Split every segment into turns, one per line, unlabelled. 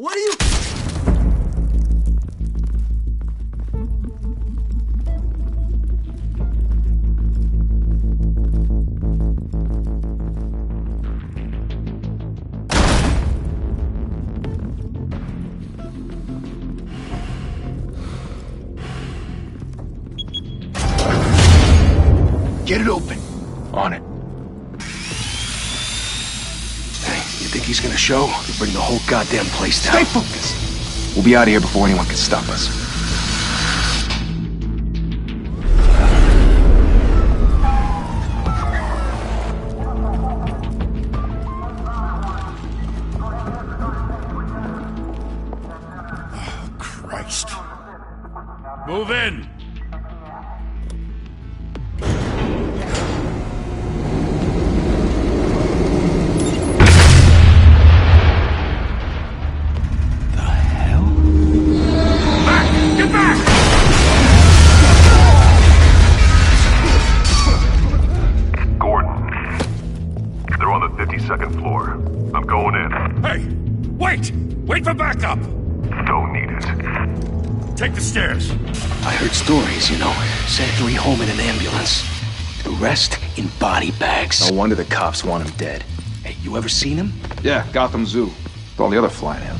What are you...
Get it open. On it. Hey, you think he's gonna show? We'll bring the whole goddamn place down.
Stay focused! We'll be out of here before anyone can stop us.
Oh, Christ.
Move in! Wait for backup!
Don't need it.
Take the stairs.
I heard stories, you know. Sent 3 home in an ambulance. The rest in body bags.
No wonder the cops want him dead.
Hey, you ever seen him?
Yeah, Gotham Zoo. With all the other flying animals.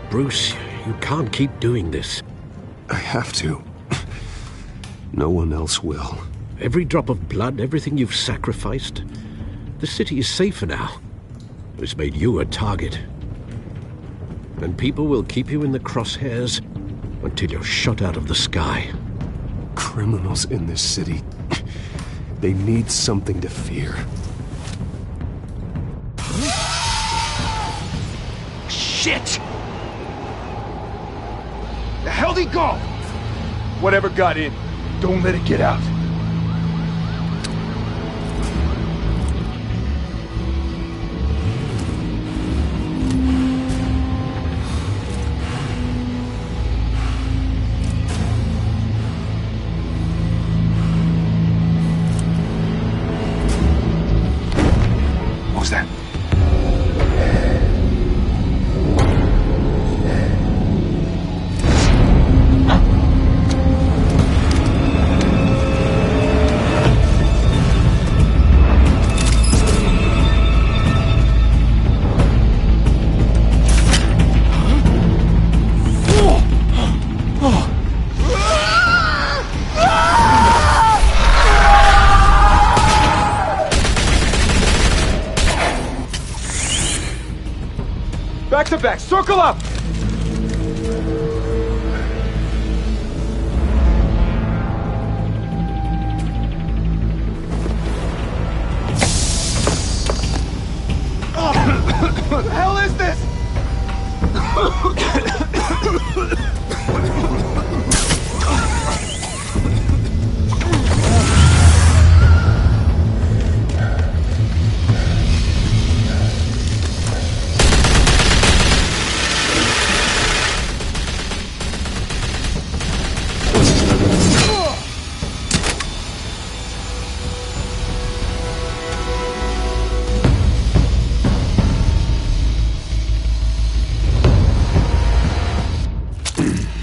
Bruce, you can't keep doing this.
I have to. No one else will.
Every drop of blood, everything you've sacrificed. The city is safer now. It's made you a target. And people will keep you in the crosshairs until you're shot out of the sky.
Criminals in this city. They need something to fear.
Shit! The hell'd he go?
Whatever got in, don't let it get out.
What was that?
Back to back, circle up! What the hell is this?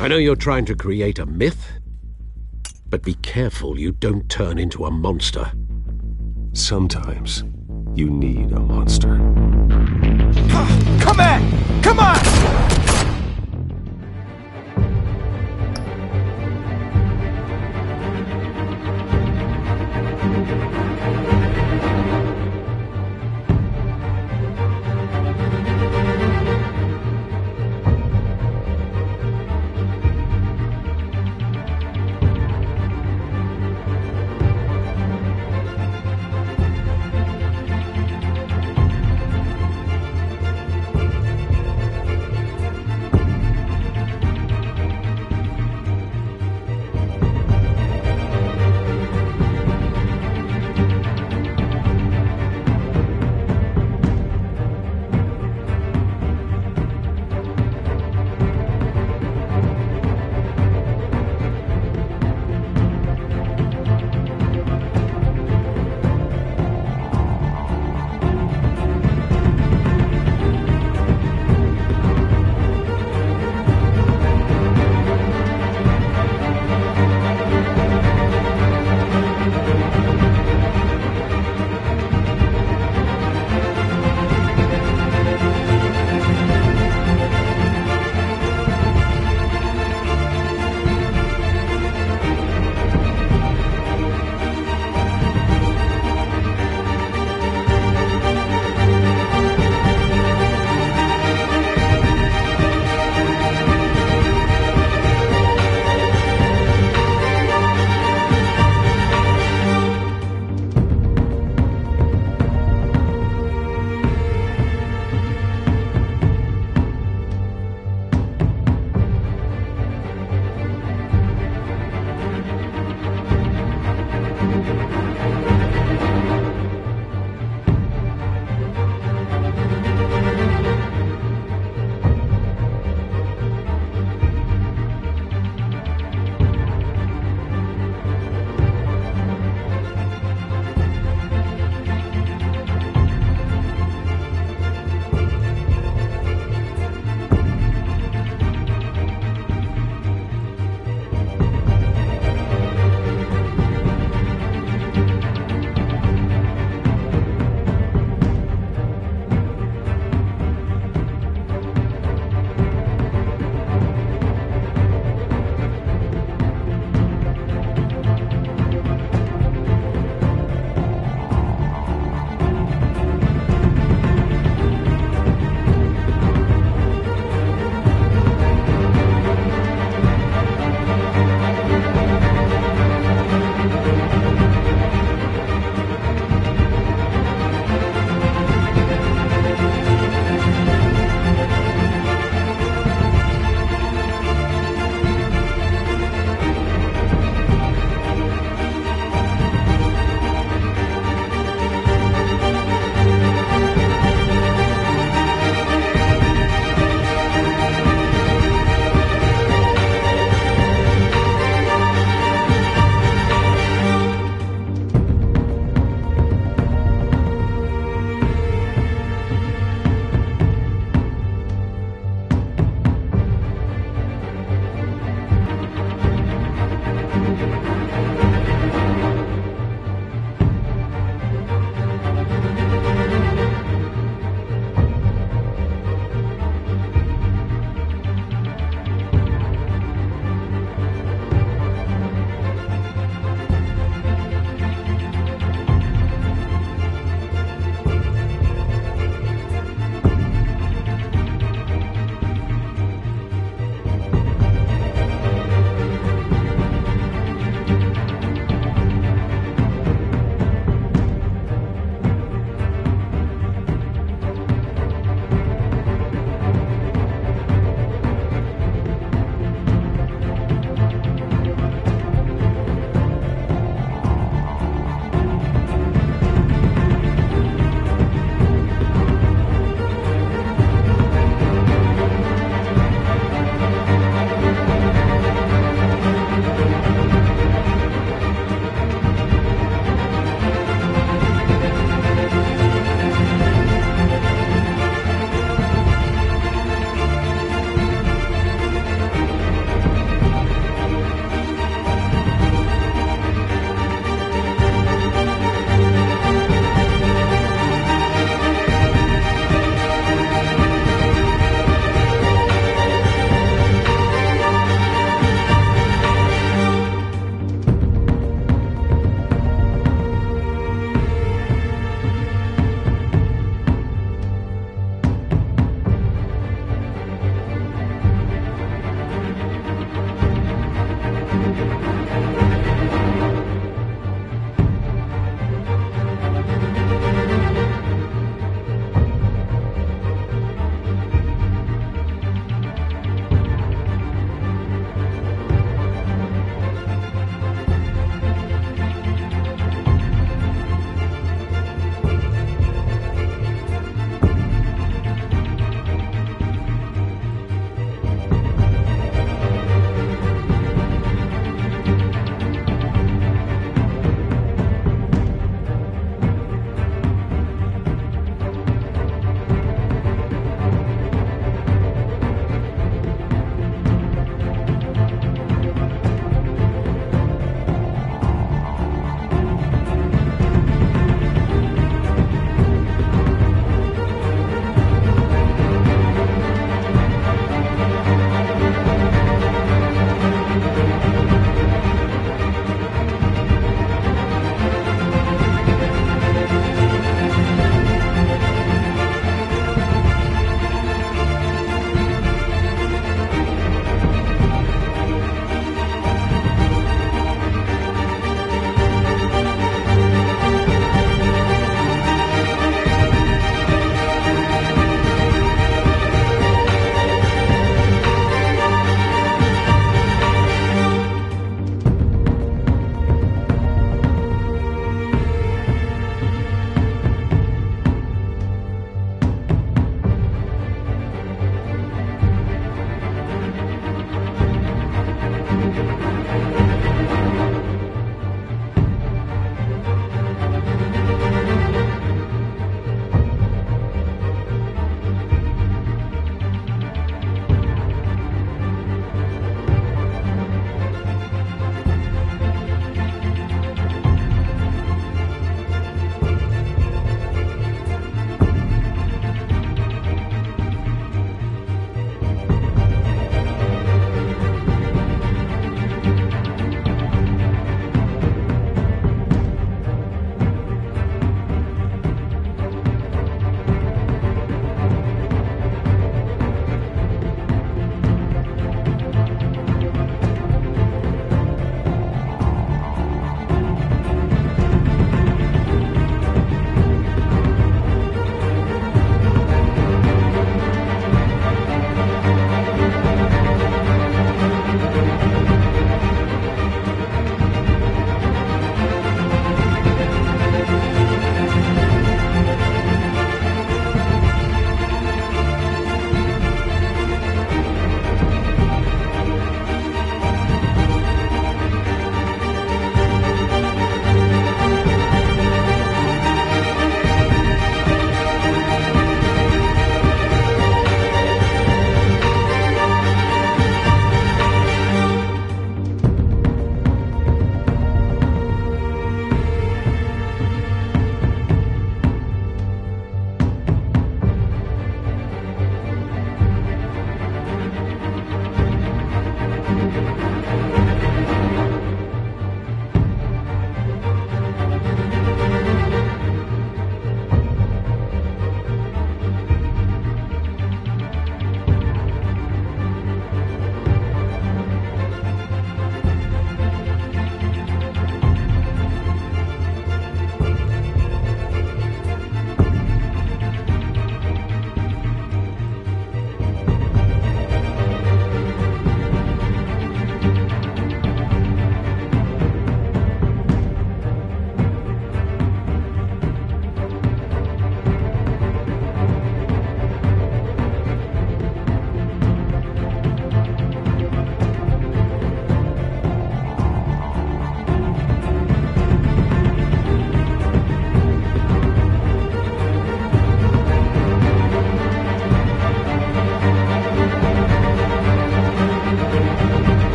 I know you're trying to create a myth, but be careful you don't turn into a monster.
Sometimes you need a monster.
Come on! Come on!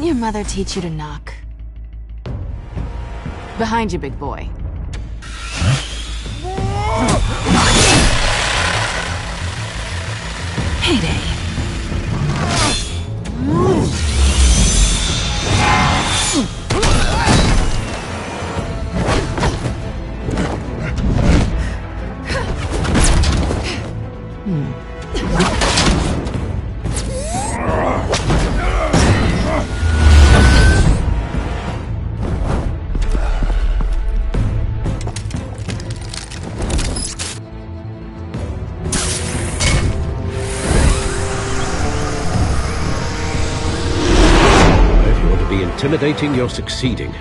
Didn't your mother teach you to knock? Behind you, big boy. Heyday.
Intimidating, you're succeeding.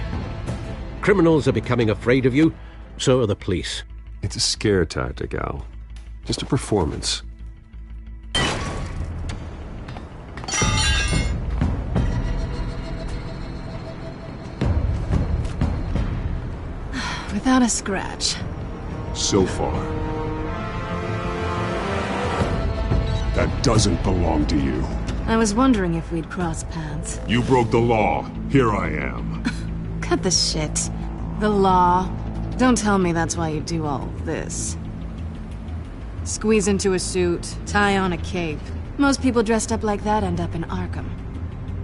Criminals are becoming afraid of you, so are the police.
It's a scare tactic, Al. Just a performance.
Without a scratch.
So far. That doesn't belong to you.
I was wondering if we'd cross paths.
You broke the law. Here I am.
Cut the shit. The law. Don't tell me that's why you do all this. Squeeze into a suit, tie on a cape. Most people dressed up like that end up in Arkham.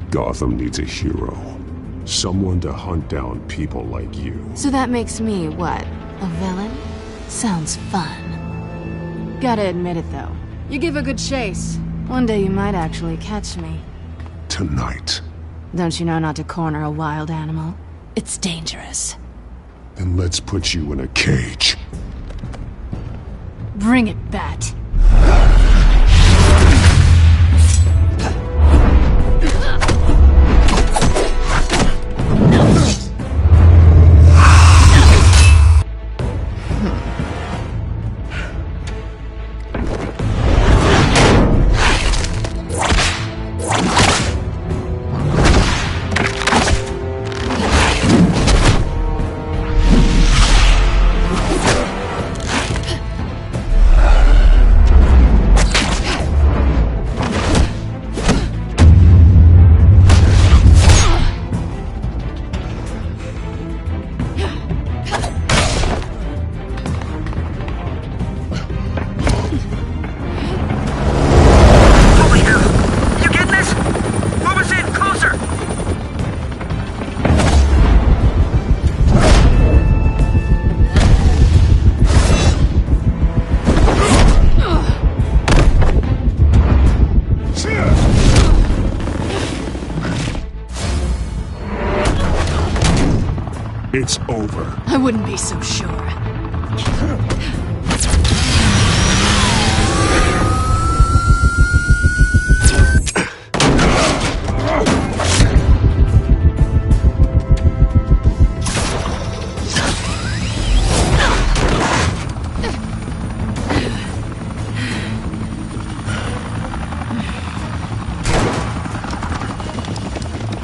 Gotham needs a hero. Someone to hunt down people like you.
So that makes me, what, a villain? Sounds fun. Gotta admit it, though. You give a good chase. One day you might actually catch me.
Tonight.
Don't you know not to corner a wild animal? It's dangerous.
Then let's put you in a cage.
Bring it, Bat.
It's over.
I wouldn't be so sure.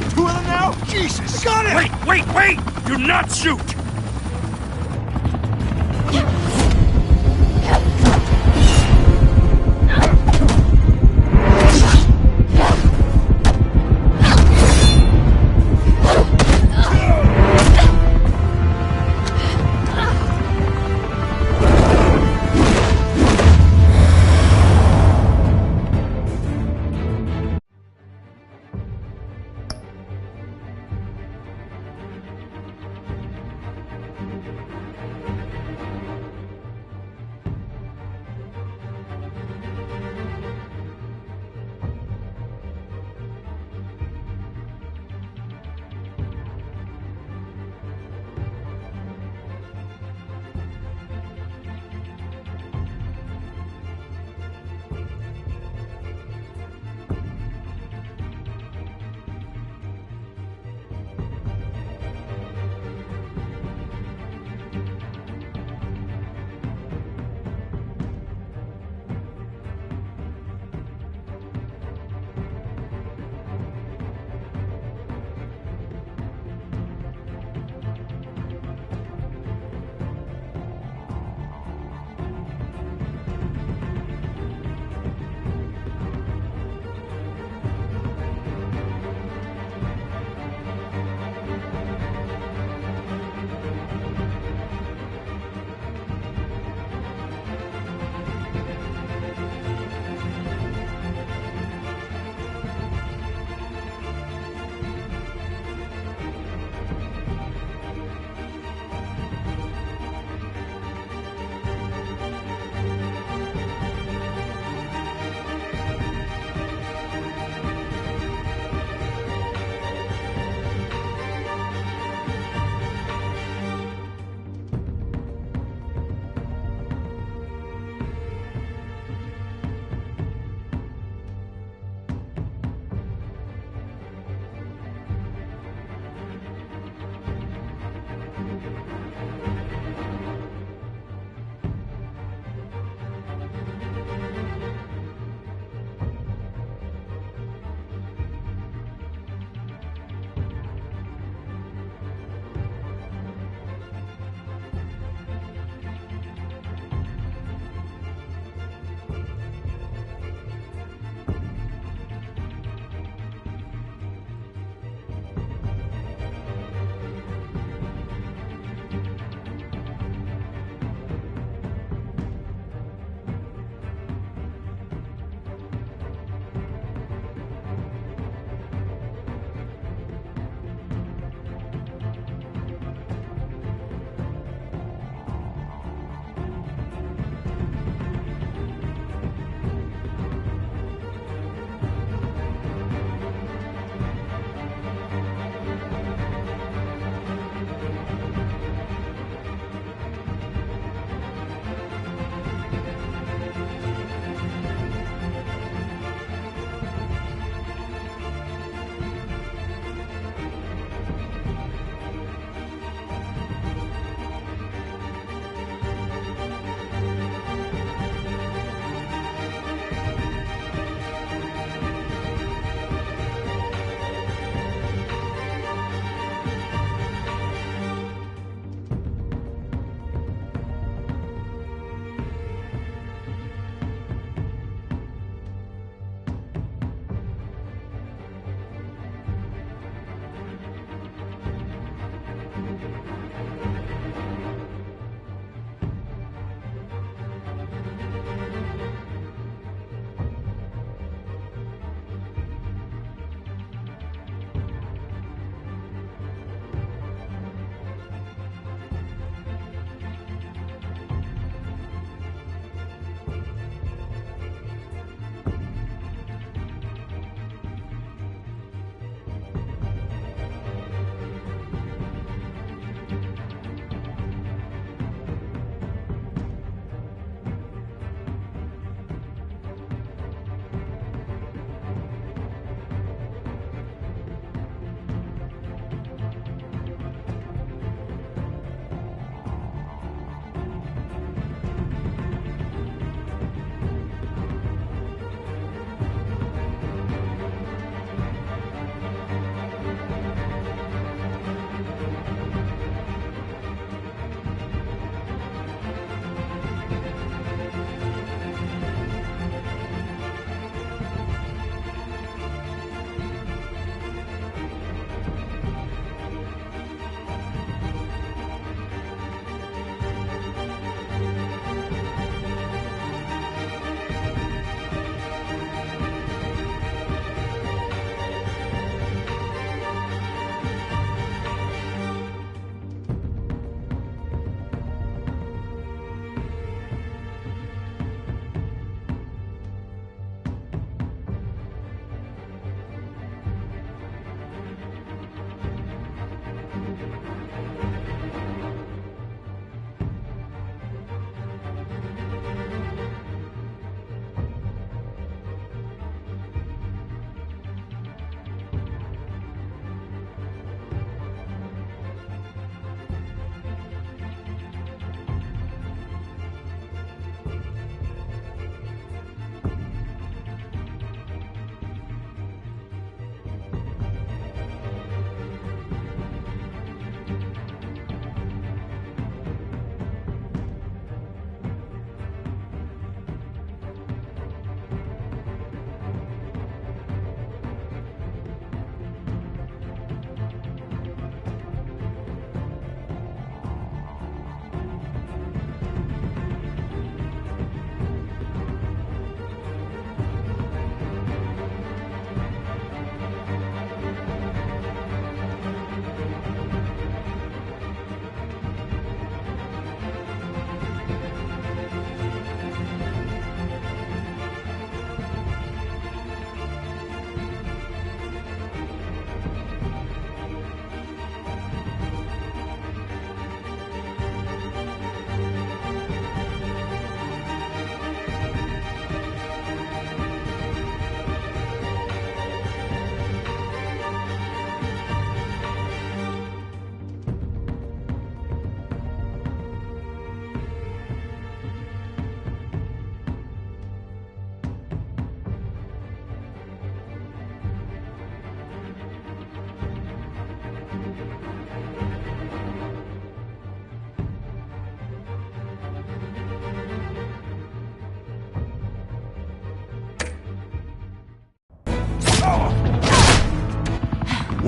Two of them now? Jesus! Got it!
Wait! Do not shoot!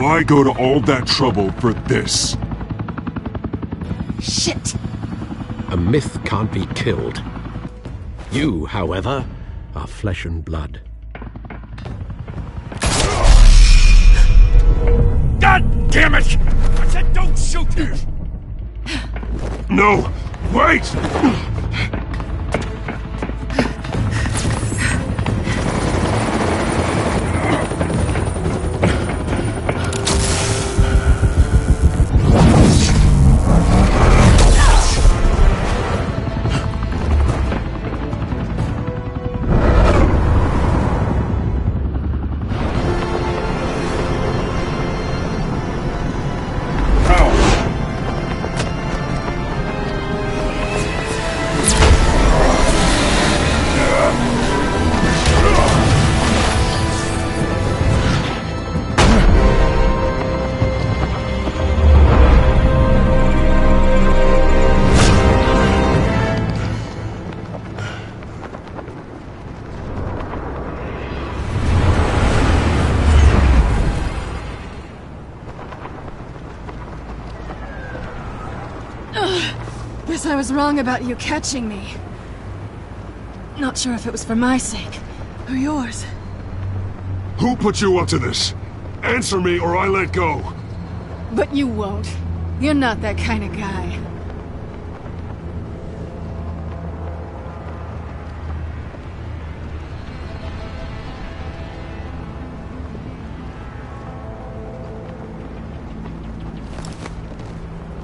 Why go to all that trouble for this?
Shit!
A myth can't be killed. You, however, are flesh and blood.
God damn it! I said don't shoot!
No! Wait!
Guess I was wrong about you catching me. Not sure if it was for my sake, or yours.
Who put you up to this? Answer me or I let go.
But you won't. You're not that kind of guy.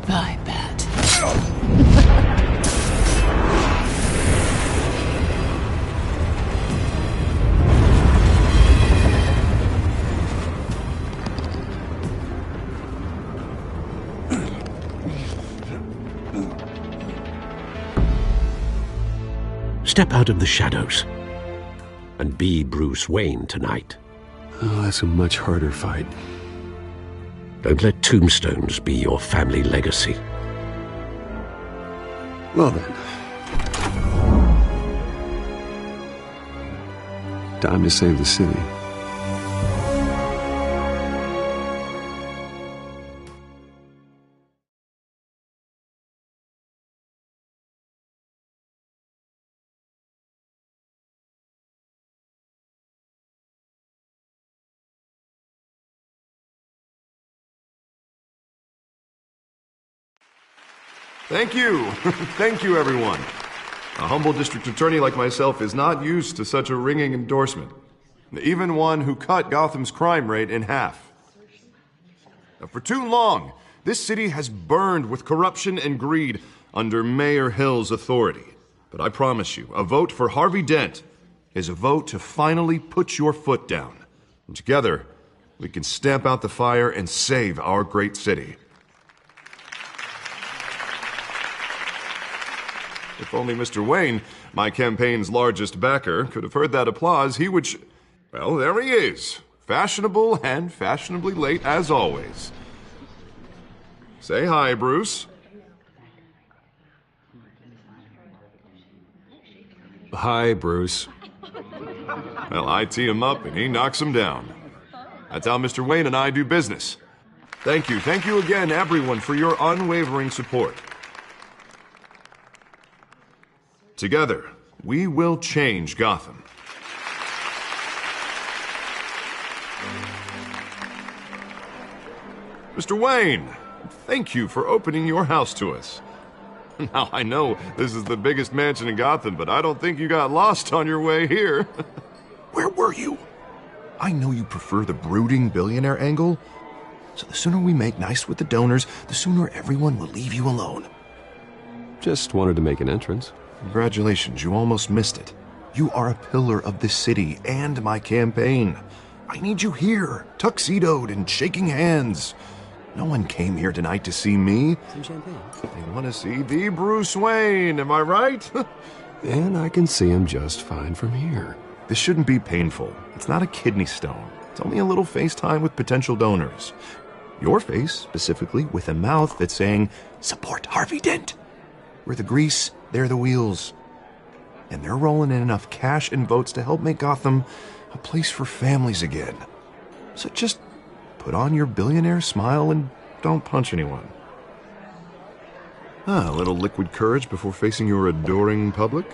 Bye, Bat.
Step out of the shadows and be Bruce Wayne tonight.
Oh, that's a much harder fight.
Don't let tombstones be your family legacy.
Well then. Time to save the city.
Thank you. Thank you, everyone. A humble district attorney like myself is not used to such a ringing endorsement. Even one who cut Gotham's crime rate in half. For too long, this city has burned with corruption and greed under Mayor Hill's authority. But I promise you, a vote for Harvey Dent is a vote to finally put your foot down. And together, we can stamp out the fire and save our great city. If only Mr. Wayne, my campaign's largest backer, could have heard that applause, he would well, there he is. Fashionable and fashionably late as always. Say hi, Bruce.
Hi, Bruce.
Well, I tee him up and he knocks him down. That's how Mr. Wayne and I do business. Thank you again, everyone, for your unwavering support. Together, we will change Gotham. Mr. Wayne, thank you for opening your house to us. Now, I know this is the biggest mansion in Gotham, but I don't think you got lost on your way here. Where were you? I know you prefer the brooding billionaire angle, so the sooner we make nice with the donors, the sooner everyone will leave you alone.
Just wanted to make an entrance.
Congratulations, you almost missed it. You are a pillar of this city and my campaign. I need you here, tuxedoed and shaking hands. No one came here tonight to see me.
Some champagne.
They want to see the Bruce Wayne, am I right?
And I can see him just fine from here.
This shouldn't be painful. It's not a kidney stone. It's only a little FaceTime with potential donors. Your face, specifically, with a mouth that's saying, support Harvey Dent. We're the grease, they're the wheels. And they're rolling in enough cash and votes to help make Gotham a place for families again. So just put on your billionaire smile and don't punch anyone. A little liquid courage before facing your adoring public.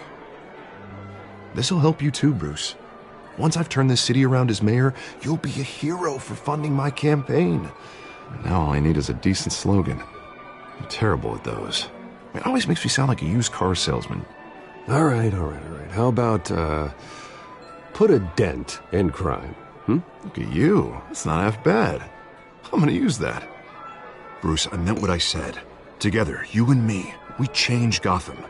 This'll help you too, Bruce. Once I've turned this city around as mayor, you'll be a hero for funding my campaign. Now all I need is a decent slogan. I'm terrible at those. It always makes me sound like a used car salesman.
All right. How about, put a dent in crime?
Look at you. That's not half bad. I'm gonna use that. Bruce, I meant what I said. Together, you and me, we change Gotham.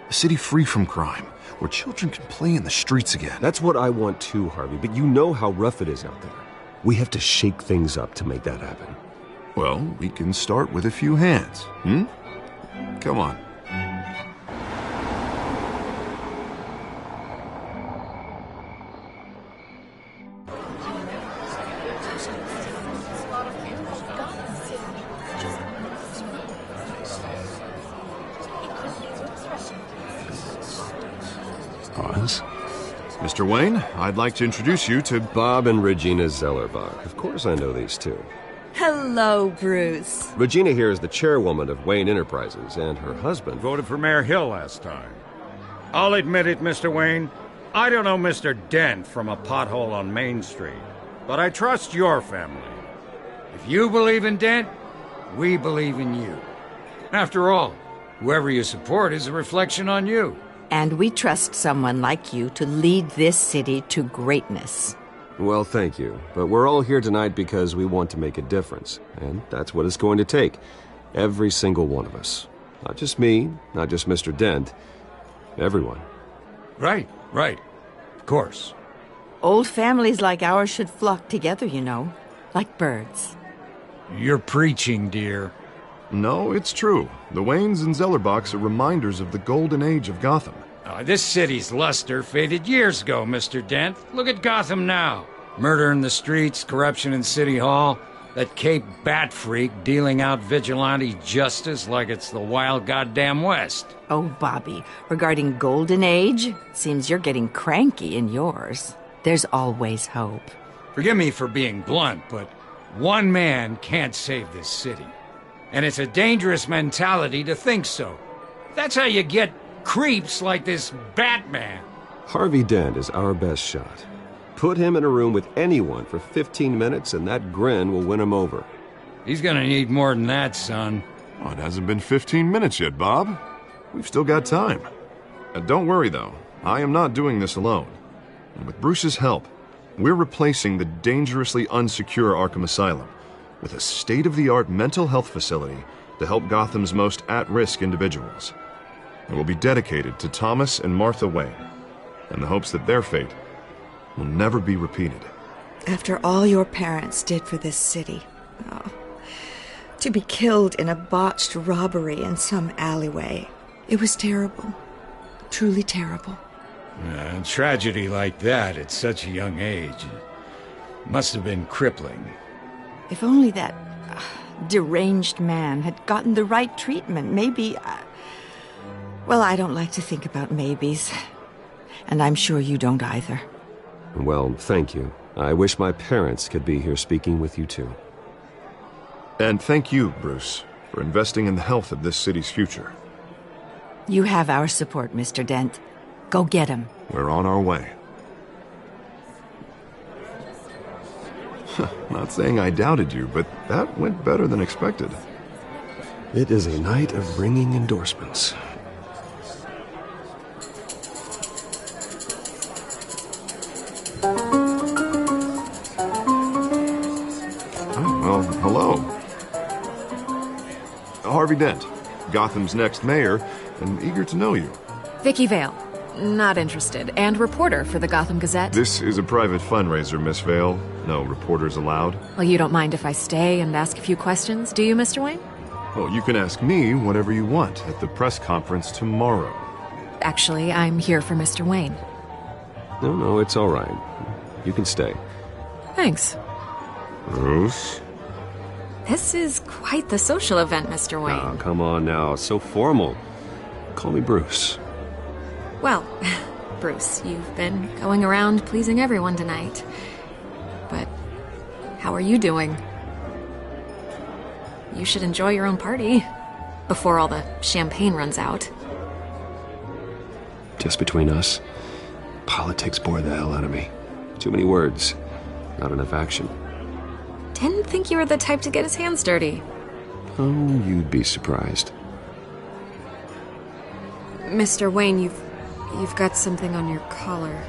A city free from crime, where children can play in the streets again.
That's what I want too, Harvey, but you know how rough it is out there. We have to shake things up to make that happen.
Well, we can start with a few hands, Come on.
Oz?
Mr. Wayne, I'd like to introduce you to
Bob and Regina Zellerbach. Of course I know these two.
Hello, Bruce.
Regina here is the chairwoman of Wayne Enterprises, and her husband...
Voted for Mayor Hill last time. I'll admit it, Mr. Wayne. I don't know Mr. Dent from a pothole on Main Street, but I trust your family. If you believe in Dent, we believe in you. After all, whoever you support is a reflection on you.
And we trust someone like you to lead this city to greatness.
Well, thank you. But we're all here tonight because we want to make a difference. And that's what it's going to take. Every single one of us. Not just me, not just Mr. Dent. Everyone.
Right. Of course.
Old families like ours should flock together, you know. Like birds.
You're preaching, dear.
No, it's true. The Waynes and Zellerbachs are reminders of the golden age of Gotham.
This city's luster faded years ago, Mr. Dent. Look at Gotham now. Murder in the streets, corruption in City Hall, that Cape Bat freak dealing out vigilante justice like it's the wild goddamn West.
Oh, Bobby, regarding Golden Age, seems you're getting cranky in yours. There's always hope.
Forgive me for being blunt, but one man can't save this city. And it's a dangerous mentality to think so. That's how you get creeps like this Batman.
Harvey Dent is our best shot. Put him in a room with anyone for 15 minutes and that grin will win him over.
He's gonna need more than that, son.
Oh, it hasn't been 15 minutes yet, Bob. We've still got time. Don't worry, though. I am not doing this alone. And with Bruce's help, we're replacing the dangerously unsecure Arkham Asylum with a state-of-the-art mental health facility to help Gotham's most at-risk individuals. It will be dedicated to Thomas and Martha Wayne, in the hopes that their fate will never be repeated.
After all your parents did for this city, to be killed in a botched robbery in some alleyway, it was terrible. Truly terrible.
A tragedy like that at such a young age must have been crippling.
If only that deranged man had gotten the right treatment, maybe... Well, I don't like to think about maybes. And I'm sure you don't either.
Well, thank you. I wish my parents could be here speaking with you too.
And thank you, Bruce, for investing in the health of this city's future.
You have our support, Mr. Dent. Go get him.
We're on our way. Not saying I doubted you, but that went better than expected.
It is a night of ringing endorsements.
Well, hello. Harvey Dent, Gotham's next mayor, and eager to know you.
Vicky Vale. Not interested. And reporter for the Gotham Gazette.
This is a private fundraiser, Miss Vale. No reporters allowed.
Well, you don't mind if I stay and ask a few questions, do you, Mr. Wayne?
Well, you can ask me whatever you want at the press conference tomorrow.
Actually, I'm here for Mr. Wayne.
No, it's all right. You can stay.
Thanks.
Bruce?
This is quite the social event, Mr. Wayne.
Oh, come on now. So formal. Call me Bruce.
Well, Bruce, you've been going around pleasing everyone tonight. But
How are you doing? You should enjoy your own party before all the champagne runs out.
Just between us, politics bore the hell out of me. Too many words, not enough action.
Didn't think you were the type to get his hands dirty.
Oh, you'd be surprised.
Mr. Wayne, you've got something on your collar.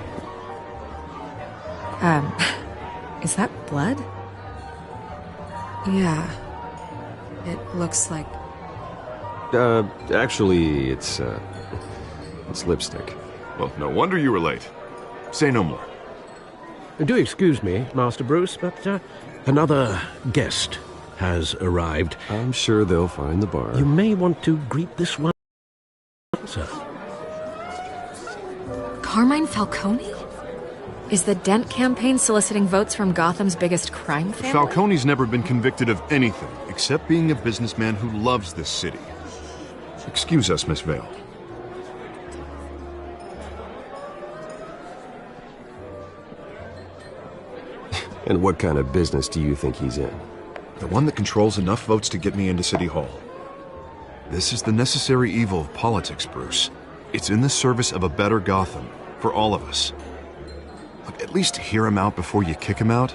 Is that blood?
Yeah. It looks like...
Actually, it's lipstick.
Well, no wonder you were late. Say no more.
Do excuse me, Master Bruce, but another guest has arrived.
I'm sure they'll find the bar.
You may want to greet this one, sir.
Carmine Falcone? Is the Dent campaign soliciting votes from Gotham's biggest crime family?
Falcone's never been convicted of anything except being a businessman who loves this city. Excuse us, Miss Vale.
And what kind of business do you think he's in?
The one that controls enough votes to get me into City Hall. This is the necessary evil of politics, Bruce. It's in the service of a better Gotham, for all of us. Look, at least hear him out before you kick him out.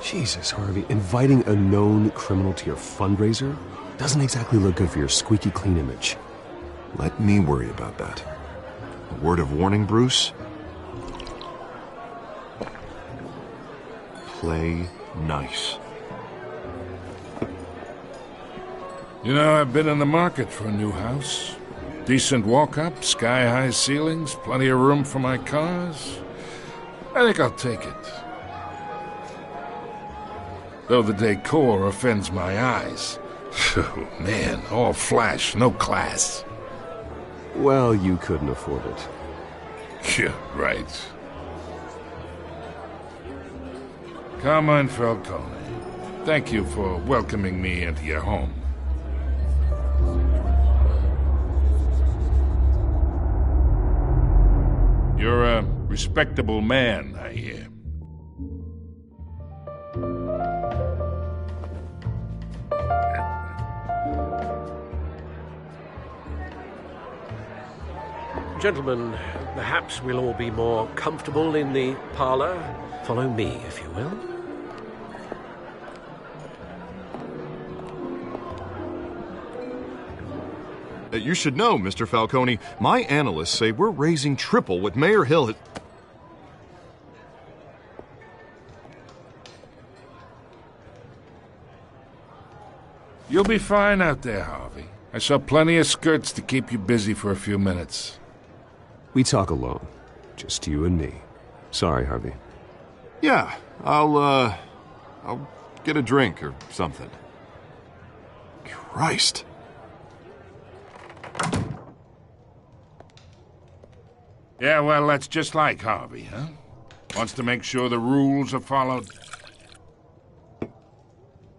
Jesus, Harvey, inviting a known criminal to your fundraiser doesn't exactly look good for your squeaky clean image.
Let me worry about that. A word of warning, Bruce. Play nice.
You know, I've been in the market for a new house. Decent walk-up, sky-high ceilings, plenty of room for my cars. I think I'll take it. Though the decor offends my eyes. Oh, man, all flash, no class.
Well, you couldn't afford it.
Yeah, right. Carmine Falcone, thank you for welcoming me into your home. You're a respectable man, I hear.
Gentlemen, perhaps we'll all be more comfortable in the parlor. Follow me, if you will.
You should know, Mr. Falcone, my analysts say we're raising triple what Mayor Hill had...
You'll be fine out there, Harvey. I saw plenty of skirts to keep you busy for a few minutes.
We talk alone. Just you and me. Sorry, Harvey.
Yeah, I'll get a drink or something. Christ.
Yeah, well, that's just like Harvey, huh? Wants to make sure the rules are followed.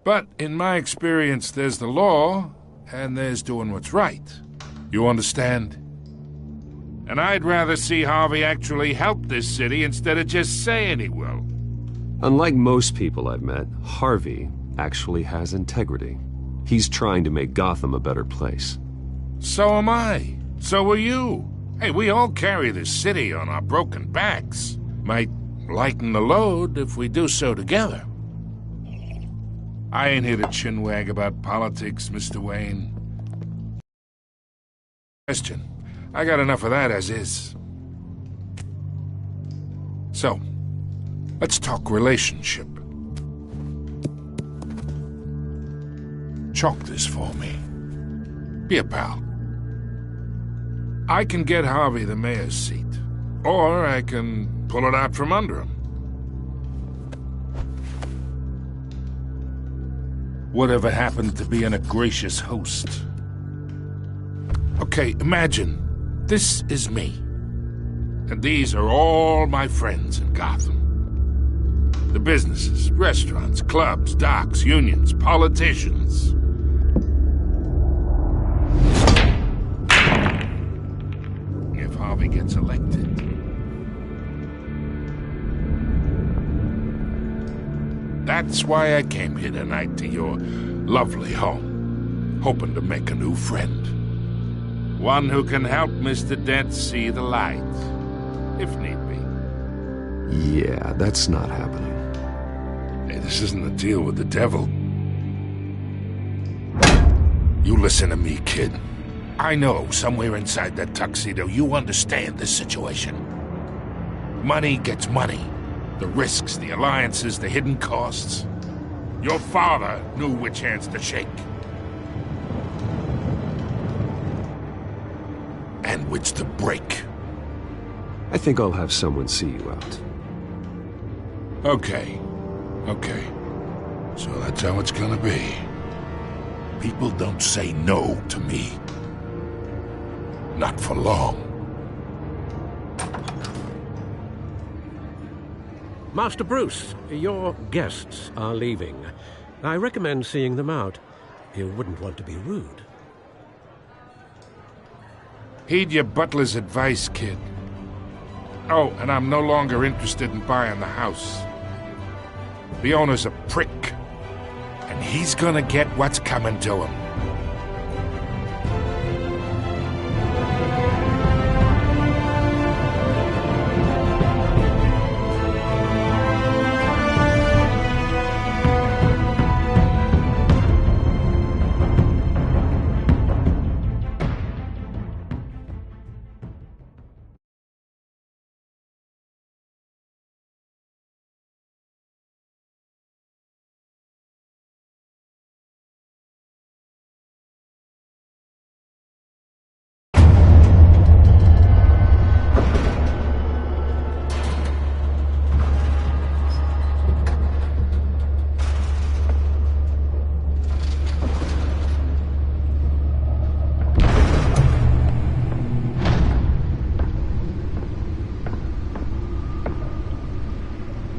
But in my experience, there's the law, and there's doing what's right. You understand? And I'd rather see Harvey actually help this city instead of just saying he will.
Unlike most people I've met, Harvey actually has integrity. He's trying to make Gotham a better place.
So am I. So are you. Hey, we all carry this city on our broken backs. Might lighten the load if we do so together. I ain't here to chinwag about politics, Mr. Wayne. Question. I got enough of that as is. So, let's talk relationship. Chalk this for me. Be a pal. I can get Harvey the mayor's seat, or I can pull it out from under him. Whatever happened to being a gracious host? Okay, imagine this is me, and these are all my friends in Gotham. The businesses, restaurants, clubs, docks, unions, politicians. If Harvey gets elected. That's why I came here tonight to your lovely home, hoping to make a new friend. One who can help Mr. Dent see the light, if need be.
Yeah, that's not happening.
Hey, this isn't a deal with the devil. You listen to me, kid. I know somewhere inside that tuxedo you understand this situation. Money gets money. The risks, the alliances, the hidden costs. Your father knew which hands to shake. And which to break.
I think I'll have someone see you out.
Okay. So that's how it's gonna be. People don't say no to me. Not for long.
Master Bruce, your guests are leaving. I recommend seeing them out. You wouldn't want to be rude.
Heed your butler's advice, kid. Oh, and I'm no longer interested in buying the house. The owner's a prick. And he's gonna get what's coming to him.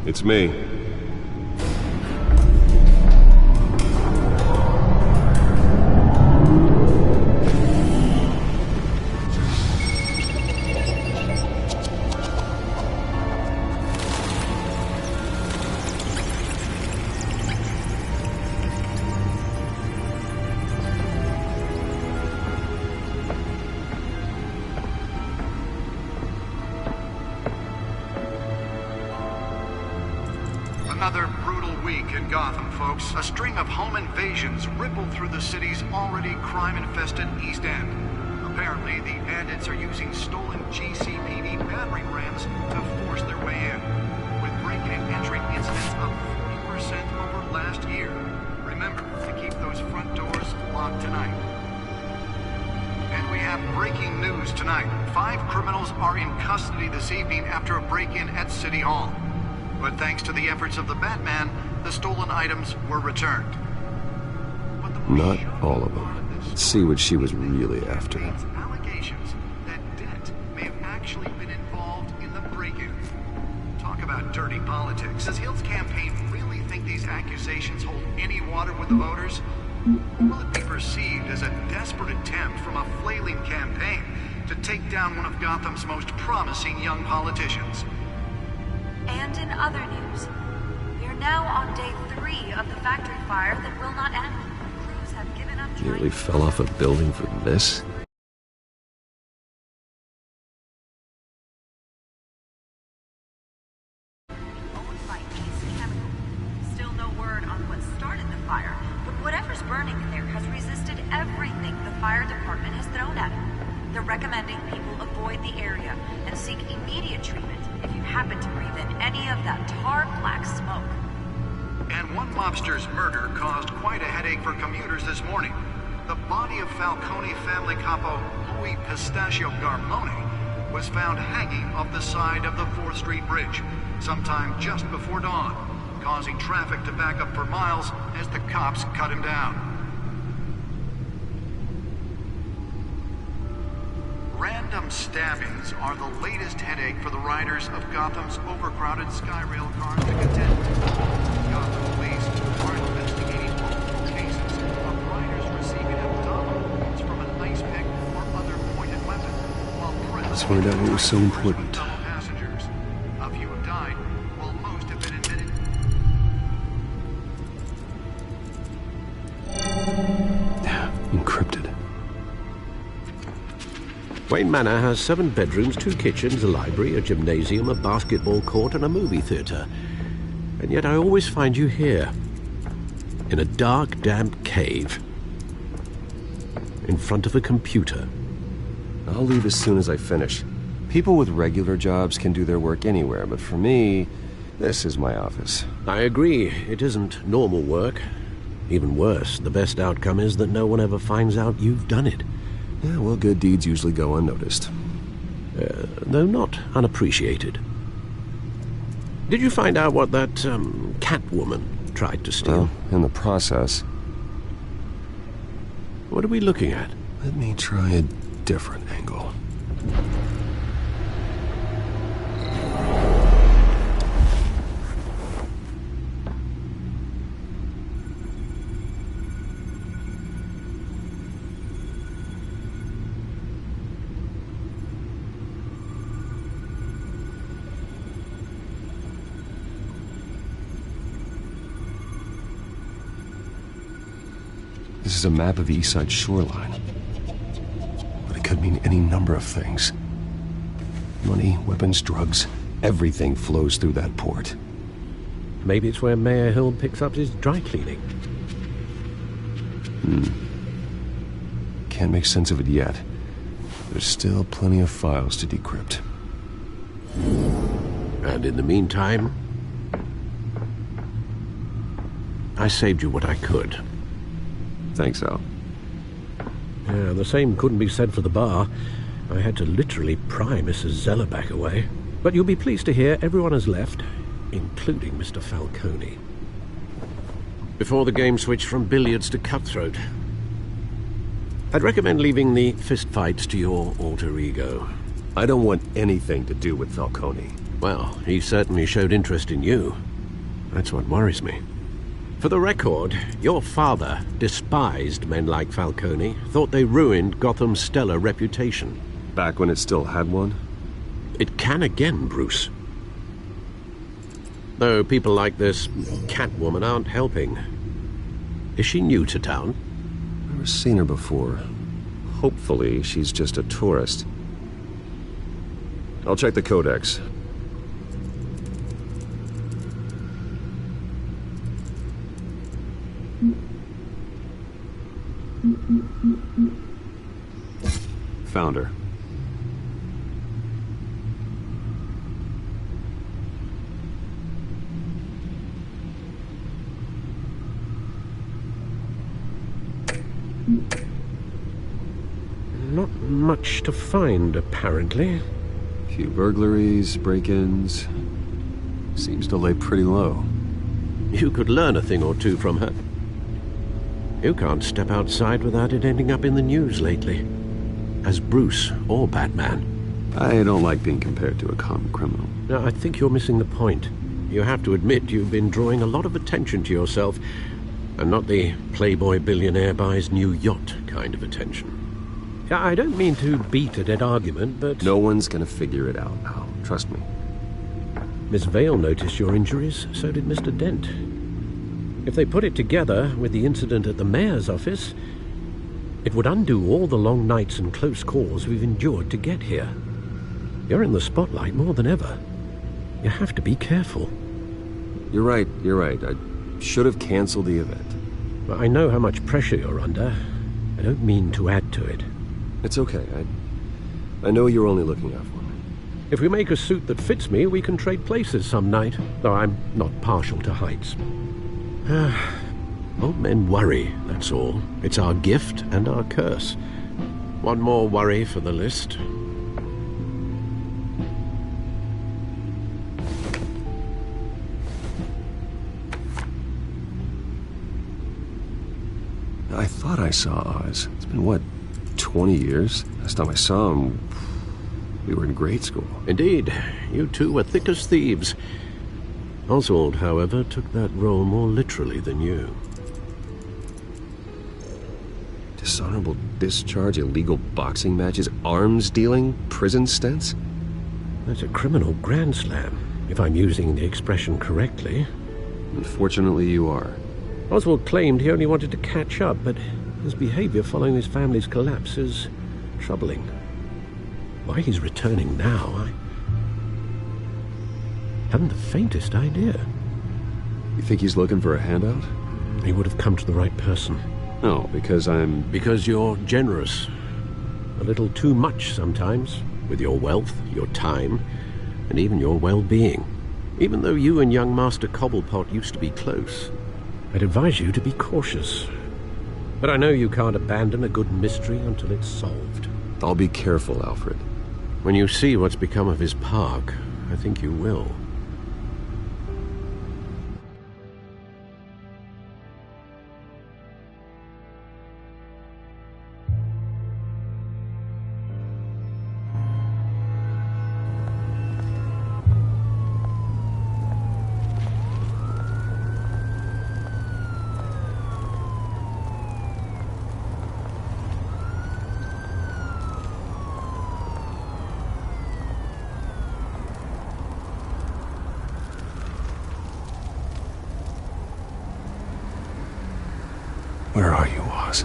It's me.
Another brutal week in Gotham, folks. A string of home invasions rippled through the city's already crime-infested East End. Apparently, the bandits are using stolen GCPD battering rams to force their way in, with break-in and entry incidents up 40% over last year. Remember to keep those front doors locked tonight. And we have breaking news tonight. 5 criminals are in custody this evening after a break-in at City Hall. But thanks to the efforts of the Batman, the stolen items were returned.
Not all of them. Let's see what she was really after.
Allegations that Dent may have actually been involved in the break-in. Talk about dirty politics. Does Hill's campaign really think these accusations hold any water with the voters? Or will it be perceived as a desperate attempt from a flailing campaign to take down one of Gotham's most promising young politicians?
And in other news, we are now on day 3 of the factory fire that will not end. Crews have given up trying.
Nearly fell off a building for this?
Owned by East Chemical. Still no word on what started the fire, but whatever's burning in there has resisted everything the fire department has thrown at it. They're recommending people avoid the area and seek immediate treatment if you happen to breathe in any of that tar black smoke.
And one mobster's murder caused quite a headache for commuters this morning. The body of Falcone family capo Louis Pistachio Garmone was found hanging off the side of the 4th Street Bridge sometime just before dawn, causing traffic to back up for miles as the cops cut him down. Random stabbings are the latest headache for the riders of Gotham's overcrowded Skyrail cars to contend with. Gotham police are investigating multiple cases of riders receiving abdominal wounds from an ice pick or other pointed weapon, while
Let's find out what was so important.
passengers. A few have died, while most have been admitted.
Wayne Manor has 7 bedrooms, 2 kitchens, a library, a gymnasium, a basketball court, and a movie theatre. And yet I always find you here, in a dark, damp cave, in front of a computer.
I'll leave as soon as I finish. People with regular jobs can do their work anywhere, but for me, this is my office.
I agree. It isn't normal work. Even worse, the best outcome is that no one ever finds out you've done it.
Yeah, well, good deeds usually go unnoticed.
Though not unappreciated. Did you find out what that, Catwoman tried to steal?
Well, in the process.
What are we looking at?
Let me try a different angle. This is a map of the East Side shoreline. But it could mean any number of things. Money, weapons, drugs, everything flows through that port.
Maybe it's where Mayor Hill picks up his dry cleaning.
Can't make sense of it yet. There's still plenty of files to decrypt.
And in the meantime, I saved you what I could.
Thanks, Al.
Yeah, the same couldn't be said for the bar. I had to literally pry Mrs. Zeller back away. But you'll be pleased to hear everyone has left, including Mr. Falcone. Before the game switched from billiards to cutthroat. I'd recommend leaving the fistfights to your alter ego.
I don't want anything to do with Falcone.
Well, he certainly showed interest in you. That's what worries me. For the record, your father despised men like Falcone, thought they ruined Gotham's stellar reputation.
Back when it still had one?
It can again, Bruce. Though people like this Catwoman aren't helping. Is she new to town?
Never seen her before. Hopefully, she's just a tourist. I'll check the codex. Found her.
Not much to find, apparently.
Few burglaries, break-ins. Seems to lay pretty low.
You could learn a thing or two from her. You can't step outside without it ending up in the news lately. As Bruce or Batman.
I don't like being compared to a common criminal.
No, I think you're missing the point. You have to admit you've been drawing a lot of attention to yourself, and not the playboy billionaire buys new yacht kind of attention. I don't mean to beat a dead argument, but...
No one's gonna figure it out, Al. Trust me.
Miss Vale noticed your injuries, so did Mr. Dent. If they put it together with the incident at the mayor's office, it would undo all the long nights and close calls we've endured to get here. You're in the spotlight more than ever. You have to be careful.
You're right. I should have canceled the event.
I know how much pressure you're under. I don't mean to add to it.
It's okay. I know you're only looking out for me.
If we make a suit that fits me, we can trade places some night, though I'm not partial to heights. Old men worry, that's all. It's our gift and our curse. One more worry for the list.
I thought I saw Oz. It's been, what, 20 years? Last time I saw him, we were in grade school.
Indeed. You two were thick as thieves. Oswald, however, took that role more literally than you.
Dishonorable discharge, illegal boxing matches, arms dealing, prison stints?
That's a criminal grand slam, if I'm using the expression correctly.
Unfortunately, you are.
Oswald claimed he only wanted to catch up, but his behavior following his family's collapse is troubling. Why he's returning now, I haven't the faintest idea.
You think he's looking for a handout?
He would have come to the right person.
No, because
Because you're generous. A little too much sometimes, with your wealth, your time, and even your well-being. Even though you and young Master Cobblepot used to be close, I'd advise you to be cautious. But I know you can't abandon a good mystery until it's solved.
I'll be careful, Alfred.
When you see what's become of his park, I think you will.
Where are you, Oz?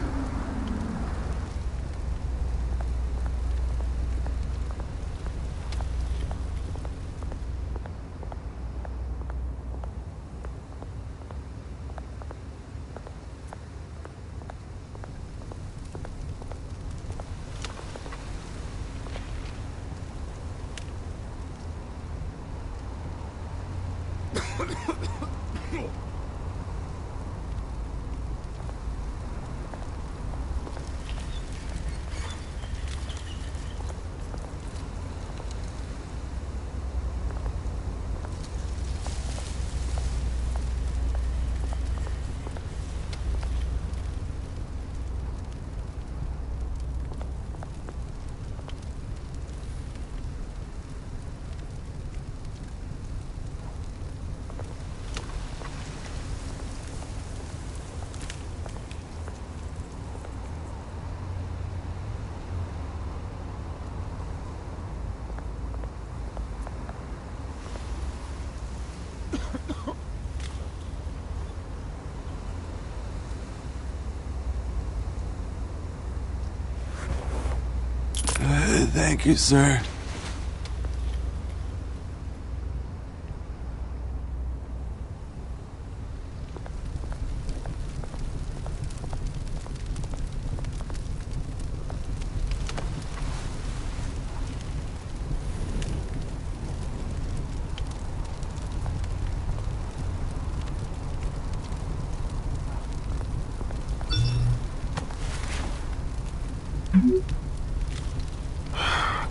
Thank you, sir.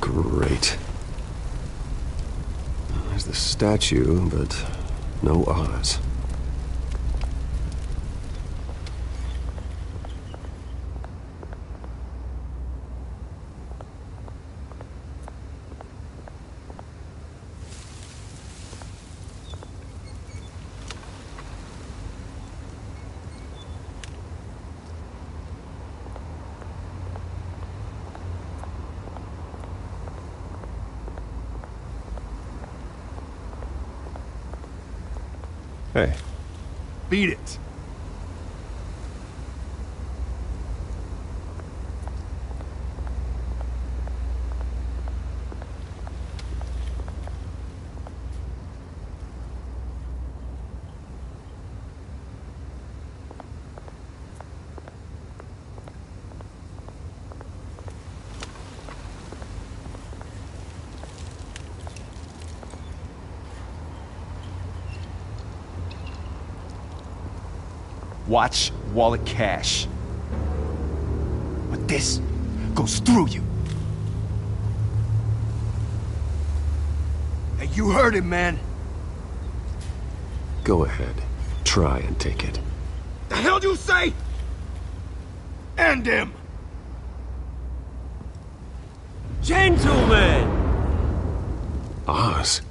Great. There's the statue, but no Oz. Hey.
Beat it. Watch wallet cash. But this goes through you. Hey, you heard him, man.
Go ahead. Try and take it.
The hell do you say? End him!
Gentlemen!
Oz.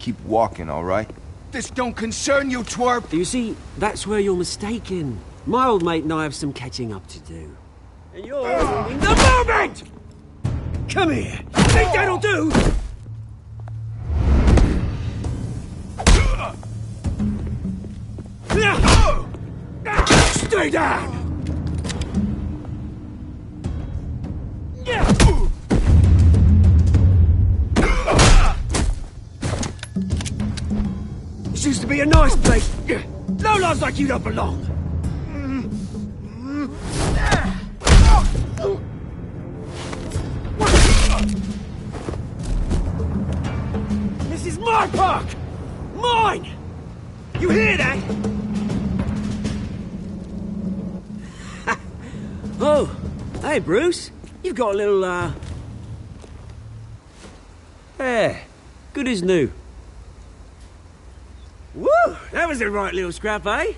Keep walking, all right?
This don't concern you, twerp!
You see, that's where you're mistaken. My old mate and I have some catching up to do. And you're in the moment! Come here! Think that'll do? Stay down! This used to be a nice place. Lowlifes like you don't belong. This is my park! Mine! You hear that? Oh, hey, Bruce. You've got a little, Yeah, good as new. Woo! That was a right little scrap, eh?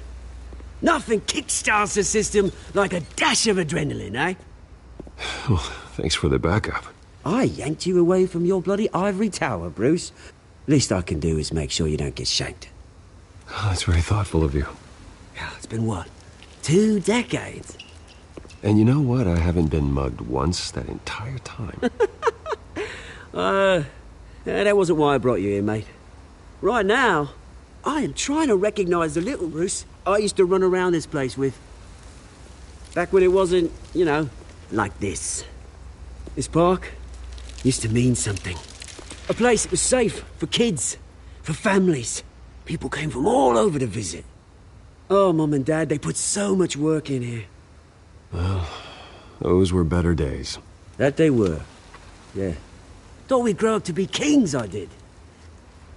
Nothing kickstarts the system like a dash of adrenaline, eh?
Well, thanks for the backup.
I yanked you away from your bloody ivory tower, Bruce. Least I can do is make sure you don't get shanked.
Oh, that's very thoughtful of you.
Yeah, it's been what? 2 decades?
And you know what? I haven't been mugged once that entire time.
That wasn't why I brought you here, mate. Right now, I am trying to recognize the little Bruce I used to run around this place with. Back when it wasn't, you know, like this. This park used to mean something. A place that was safe for kids, for families. People came from all over to visit. Oh, Mum and Dad, they put so much work in here.
Well, those were better days.
That they were. Yeah. Thought we'd grow up to be kings, I did.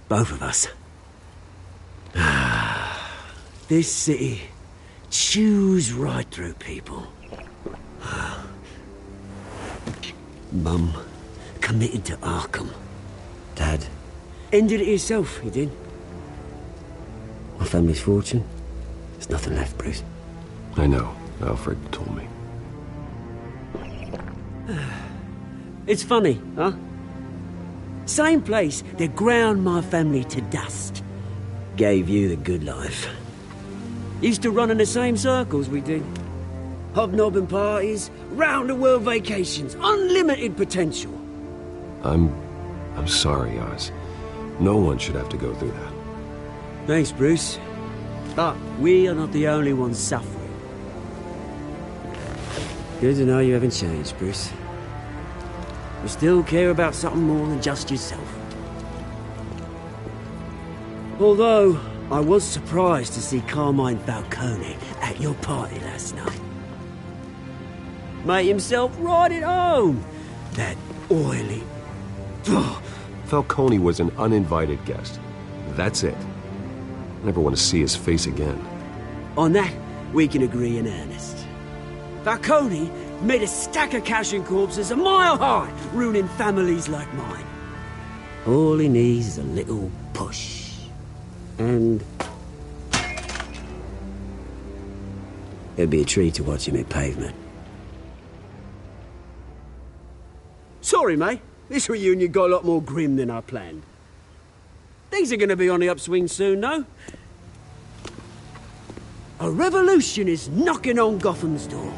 Both of us. This city chews right through people. Mum committed to Arkham. Dad ended it himself, he did. My family's fortune, there's nothing left, Bruce.
I know. Alfred told me.
It's funny, huh? Same place that ground my family to dust. Gave you the good life. Used to run in the same circles we did. Hobnobbing parties, round-the-world vacations, unlimited potential.
I'm sorry, Oz. No one should have to go through that.
Thanks, Bruce. But we are not the only ones suffering. Good to know you haven't changed, Bruce. You still care about something more than just yourself. Although, I was surprised to see Carmine Falcone at your party last night. Made himself right at home. That oily...
Falcone was an uninvited guest. That's it. Never want to see his face again.
On that, we can agree in earnest. Falcone made a stack of cash and corpses a mile high, ruining families like mine. All he needs is a little push. And... it'd be a treat to watch him hit pavement. Sorry, mate. This reunion got a lot more grim than I planned. Things are gonna be on the upswing soon, though. A revolution is knocking on Gotham's door.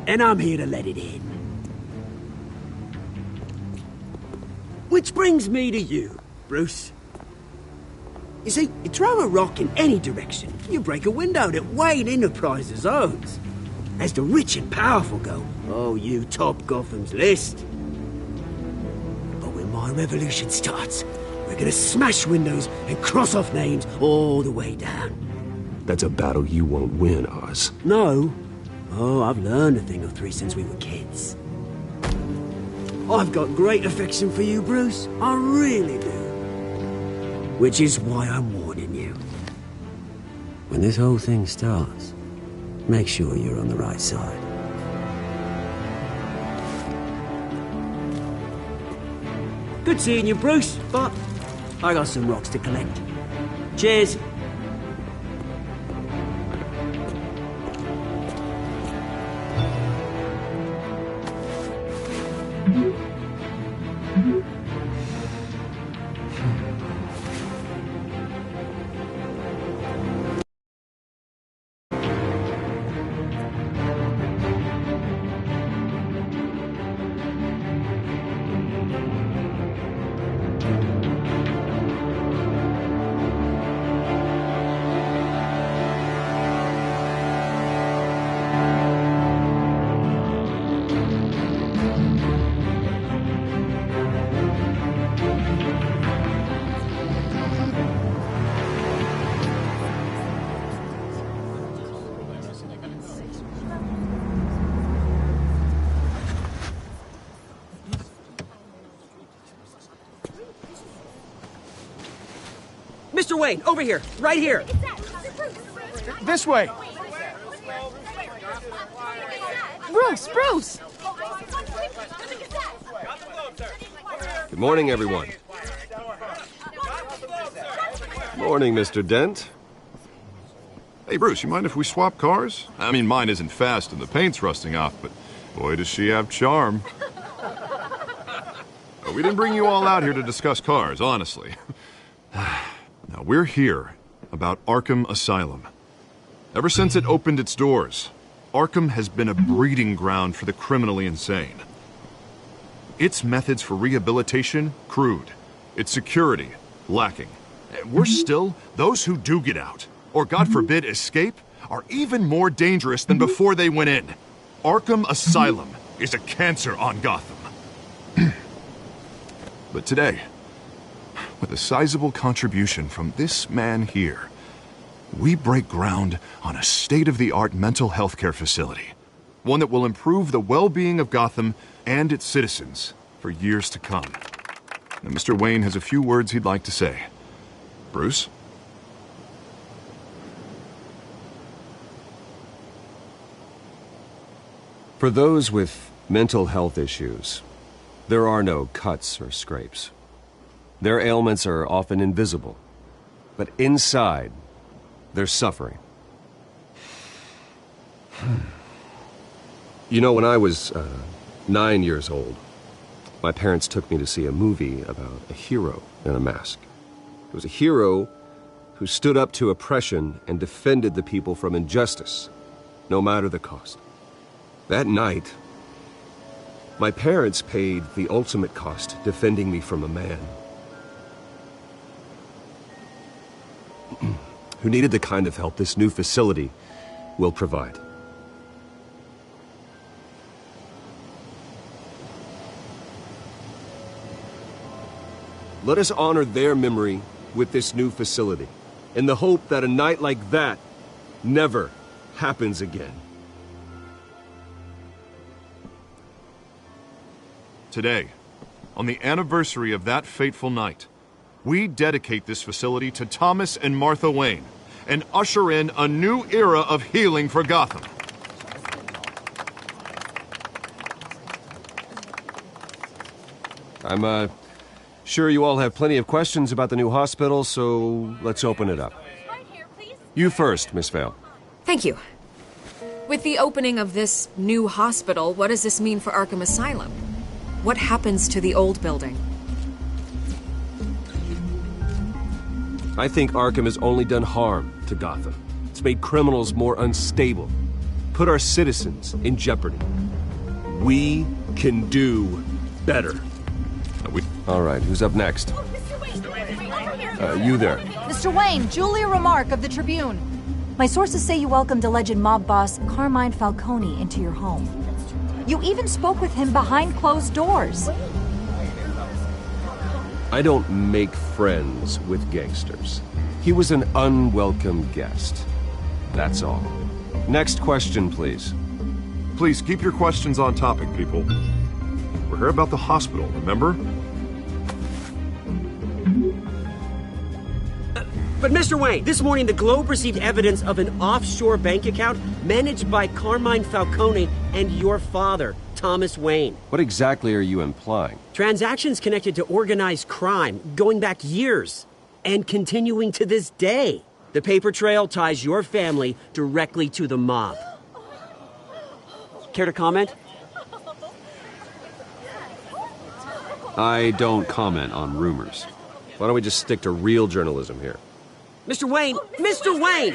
And I'm here to let it in. Which brings me to you, Bruce. You see, you throw a rock in any direction, you break a window that Wayne Enterprises owns. As the rich and powerful go, oh, you top Gotham's list. But when my revolution starts, we're gonna smash windows and cross off names all the way down.
That's a battle you won't win, Oz.
No. Oh, I've learned a thing or three since we were kids. I've got great affection for you, Bruce. I really do. Which is why I'm warning you. When this whole thing starts, make sure you're on the right side. Good seeing you, Bruce, but I got some rocks to collect. Cheers. Mr. Wayne, over here, right here.
This way.
Bruce!
Good morning, everyone. Morning, Mr. Dent.
Hey, Bruce, you mind if we swap cars? I mean, mine isn't fast and the paint's rusting off, but boy, does she have charm. We didn't bring you all out here to discuss cars, honestly. Now, we're here about Arkham Asylum. Ever since it opened its doors, Arkham has been a breeding ground for the criminally insane. Its methods for rehabilitation, crude. Its security, lacking. Worse still, those who do get out, or God forbid escape, are even more dangerous than before they went in. Arkham Asylum is a cancer on Gotham. But today, with a sizable contribution from this man here, we break ground on a state-of-the-art mental health care facility. One that will improve the well-being of Gotham and its citizens for years to come. Now, Mr. Wayne has a few words he'd like to say. Bruce?
For those with mental health issues, there are no cuts or scrapes. Their ailments are often invisible, but inside, they're suffering. You know, when I was 9 years old, my parents took me to see a movie about a hero in a mask. It was a hero who stood up to oppression and defended the people from injustice, no matter the cost. That night, my parents paid the ultimate cost defending me from a man who needed the kind of help this new facility will provide. Let us honor their memory with this new facility, in the hope that a night like that never happens again.
Today, on the anniversary of that fateful night, we dedicate this facility to Thomas and Martha Wayne and usher in a new era of healing for Gotham.
I'm sure you all have plenty of questions about the new hospital, so let's open it up. You first, Miss Vale.
Thank you. With the opening of this new hospital, what does this mean for Arkham Asylum? What happens to the old building?
I think Arkham has only done harm to Gotham. It's made criminals more unstable, put our citizens in jeopardy. We can do better. All right, who's up next? You there.
Mr. Wayne, Julia Remark of the Tribune. My sources say you welcomed alleged mob boss Carmine Falcone into your home. You even spoke with him behind closed doors.
I don't make friends with gangsters. He was an unwelcome guest. That's all. Next question, please.
Please keep your questions on topic, people. We're here about the hospital, remember?
But Mr. Wayne, this morning the Globe received evidence of an offshore bank account managed by Carmine Falcone and your father, Thomas Wayne.
What exactly are you implying?
Transactions connected to organized crime, going back years, and continuing to this day. The paper trail ties your family directly to the mob. Care to comment?
I don't comment on rumors. Why don't we just stick to real journalism here?
Mr. Wayne,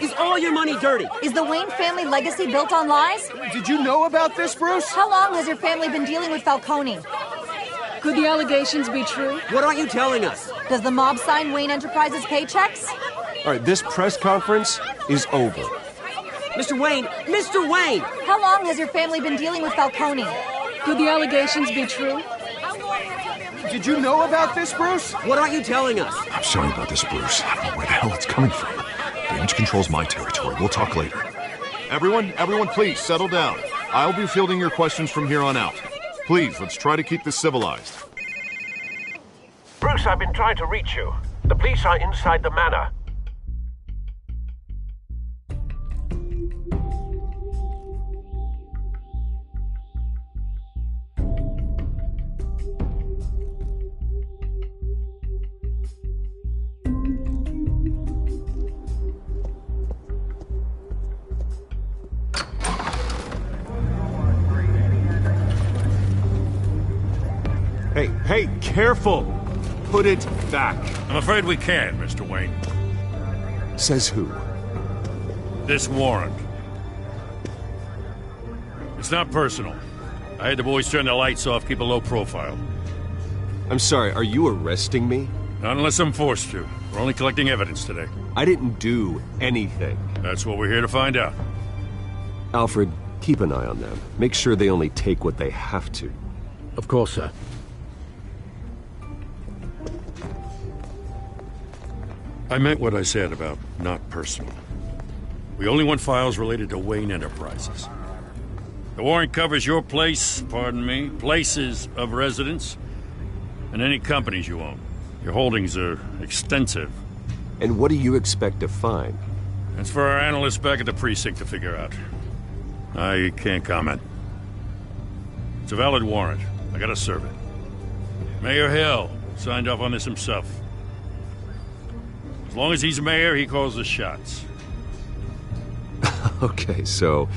is all your money dirty?
Is the Wayne family legacy built on lies?
Did you know about this, Bruce?
How long has your family been dealing with Falcone?
Could the allegations be true?
What aren't you telling us?
Does the mob sign Wayne Enterprises paychecks?
All right, this press conference is over.
Mr. Wayne!
How long has your family been dealing with Falcone?
Could the allegations be true?
Did you know about this, Bruce?
What aren't you telling us?
I'm sorry about this, Bruce. I don't know where the hell it's coming from. Damage control's my territory. We'll talk later. Everyone, please, settle down. I'll be fielding your questions from here on out. Please, let's try to keep this civilized.
Bruce, I've been trying to reach you.
The police are inside the manor.
Hey, careful! Put it back.
I'm afraid we can, Mr. Wayne.
Says who?
This warrant. It's not personal. I had the boys turn the lights off, keep a low profile.
I'm sorry, are you arresting me?
Not unless I'm forced to. We're only collecting evidence today.
I didn't do anything.
That's what we're here to find out.
Alfred, keep an eye on them. Make sure they only take what they have to.
Of course, sir.
I meant what I said about not personal. We only want files related to Wayne Enterprises. The warrant covers your place, pardon me, places of residence, and any companies you own. Your holdings are extensive.
And what do you expect to find?
That's for our analysts back at the precinct to figure out. I can't comment. It's a valid warrant. I gotta serve it. Mayor Hill signed off on this himself. As long as he's mayor, he calls the shots.
Okay, so...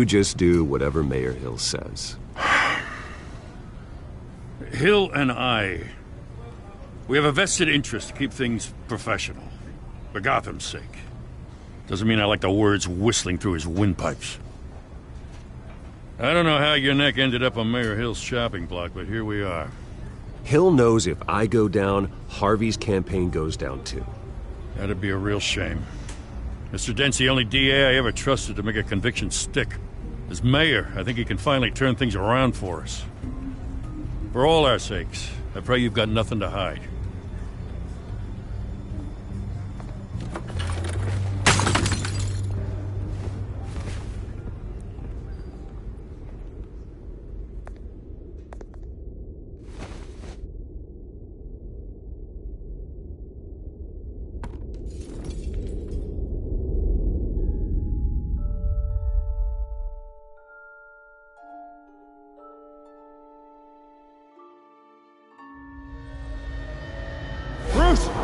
You just do whatever Mayor Hill says.
Hill and I, we have a vested interest to keep things professional. For Gotham's sake. Doesn't mean I like the words whistling through his windpipes. I don't know how your neck ended up on Mayor Hill's shopping block, but here we are.
Hill knows if I go down, Harvey's campaign goes down too.
That'd be a real shame. Mr. Dent's the only DA I ever trusted to make a conviction stick. As mayor, I think he can finally turn things around for us. For all our sakes, I pray you've got nothing to hide.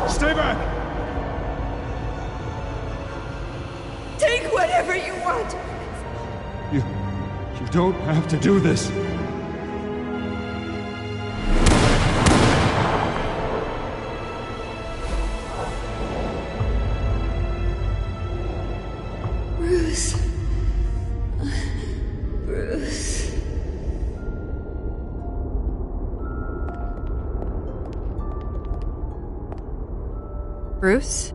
Stay back!
Take whatever you want!
You don't have to do this.
Bruce. Bruce.
Bruce?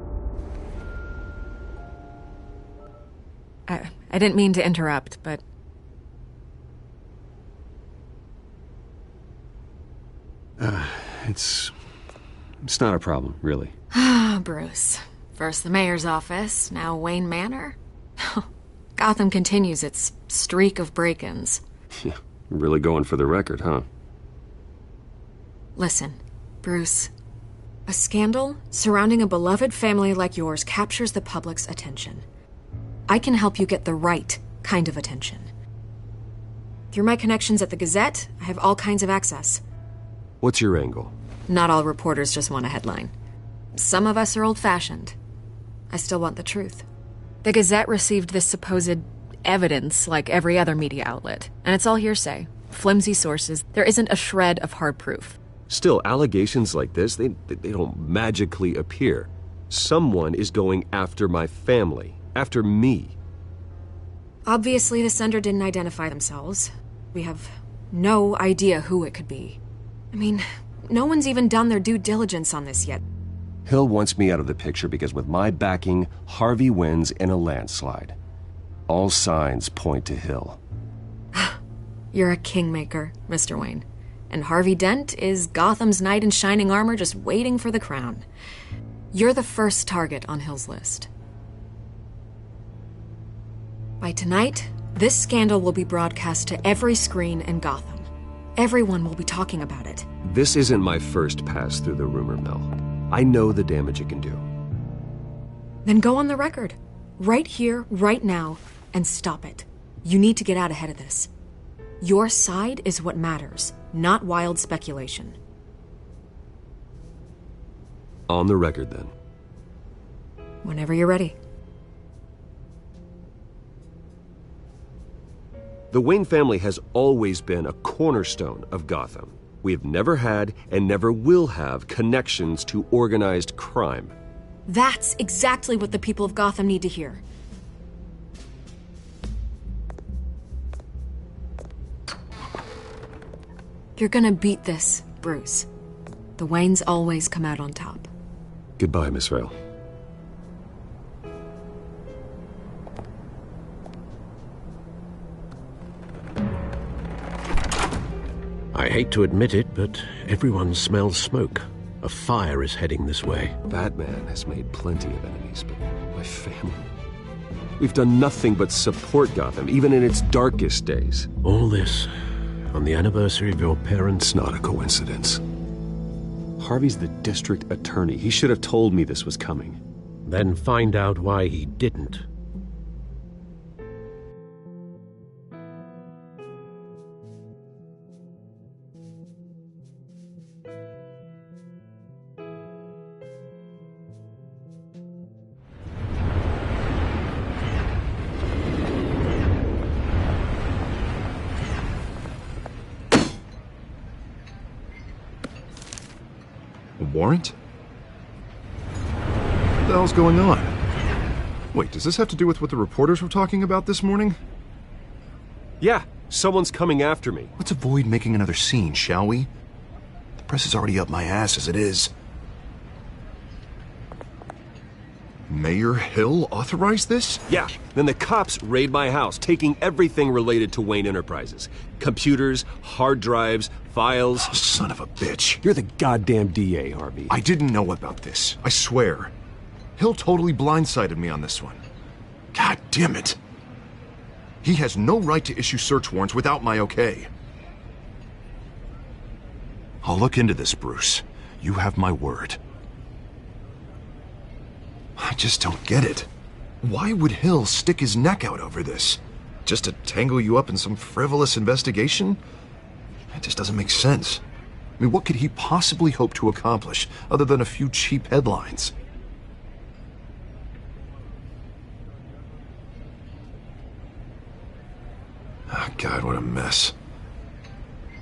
I didn't mean to interrupt, but...
It's not a problem, really.
Ah, Bruce. First the mayor's office, now Wayne Manor. Gotham continues its streak of break-ins.
Yeah, really going for the record, huh?
Listen, Bruce. A scandal surrounding a beloved family like yours captures the public's attention. I can help you get the right kind of attention. Through my connections at the Gazette, I have all kinds of access.
What's your angle?
Not all reporters just want a headline. Some of us are old-fashioned. I still want the truth. The Gazette received this supposed evidence like every other media outlet, and it's all hearsay. Flimsy sources. There isn't a shred of hard proof.
Still, allegations like this, they don't magically appear. Someone is going after my family, after me.
Obviously, the sender didn't identify themselves. We have no idea who it could be. I mean, no one's even done their due diligence on this yet.
Hill wants me out of the picture because with my backing, Harvey wins in a landslide. All signs point to Hill.
You're a kingmaker, Mr. Wayne. And Harvey Dent is Gotham's knight in shining armor just waiting for the crown. You're the first target on Hill's list. By tonight, this scandal will be broadcast to every screen in Gotham. Everyone will be talking about it.
This isn't my first pass through the rumor mill. I know the damage it can do.
Then go on the record. Right here, right now, and stop it. You need to get out ahead of this. Your side is what matters, not wild speculation.
On the record, then.
Whenever you're ready.
The Wayne family has always been a cornerstone of Gotham. We have never had and never will have connections to organized crime.
That's exactly what the people of Gotham need to hear. You're gonna beat this, Bruce. The Waynes always come out on top.
Goodbye, Miss Vale.
I hate to admit it, but everyone smells smoke. A fire is heading this way.
Batman has made plenty of enemies, but my family... We've done nothing but support Gotham, even in its darkest days.
All this on the anniversary of your parents'...
Not a coincidence. Harvey's the district attorney. He should have told me this was coming.
Then find out why he didn't.
A warrant? What the hell's going on? Wait, does this have to do with what the reporters were talking about this morning?
Yeah, someone's coming after me.
Let's avoid making another scene, shall we? The press is already up my ass as it is. Mayor Hill authorized this?
Yeah, then the cops raid my house, taking everything related to Wayne Enterprises. Computers, hard drives, files.
Oh, son of a bitch.
You're the goddamn DA, Harvey.
I didn't know about this. I swear. Hill totally blindsided me on this one. God damn it. He has no right to issue search warrants without my okay. I'll look into this, Bruce. You have my word. I just don't get it. Why would Hill stick his neck out over this? Just to tangle you up in some frivolous investigation? It just doesn't make sense. I mean, what could he possibly hope to accomplish other than a few cheap headlines? Oh, God, what a mess.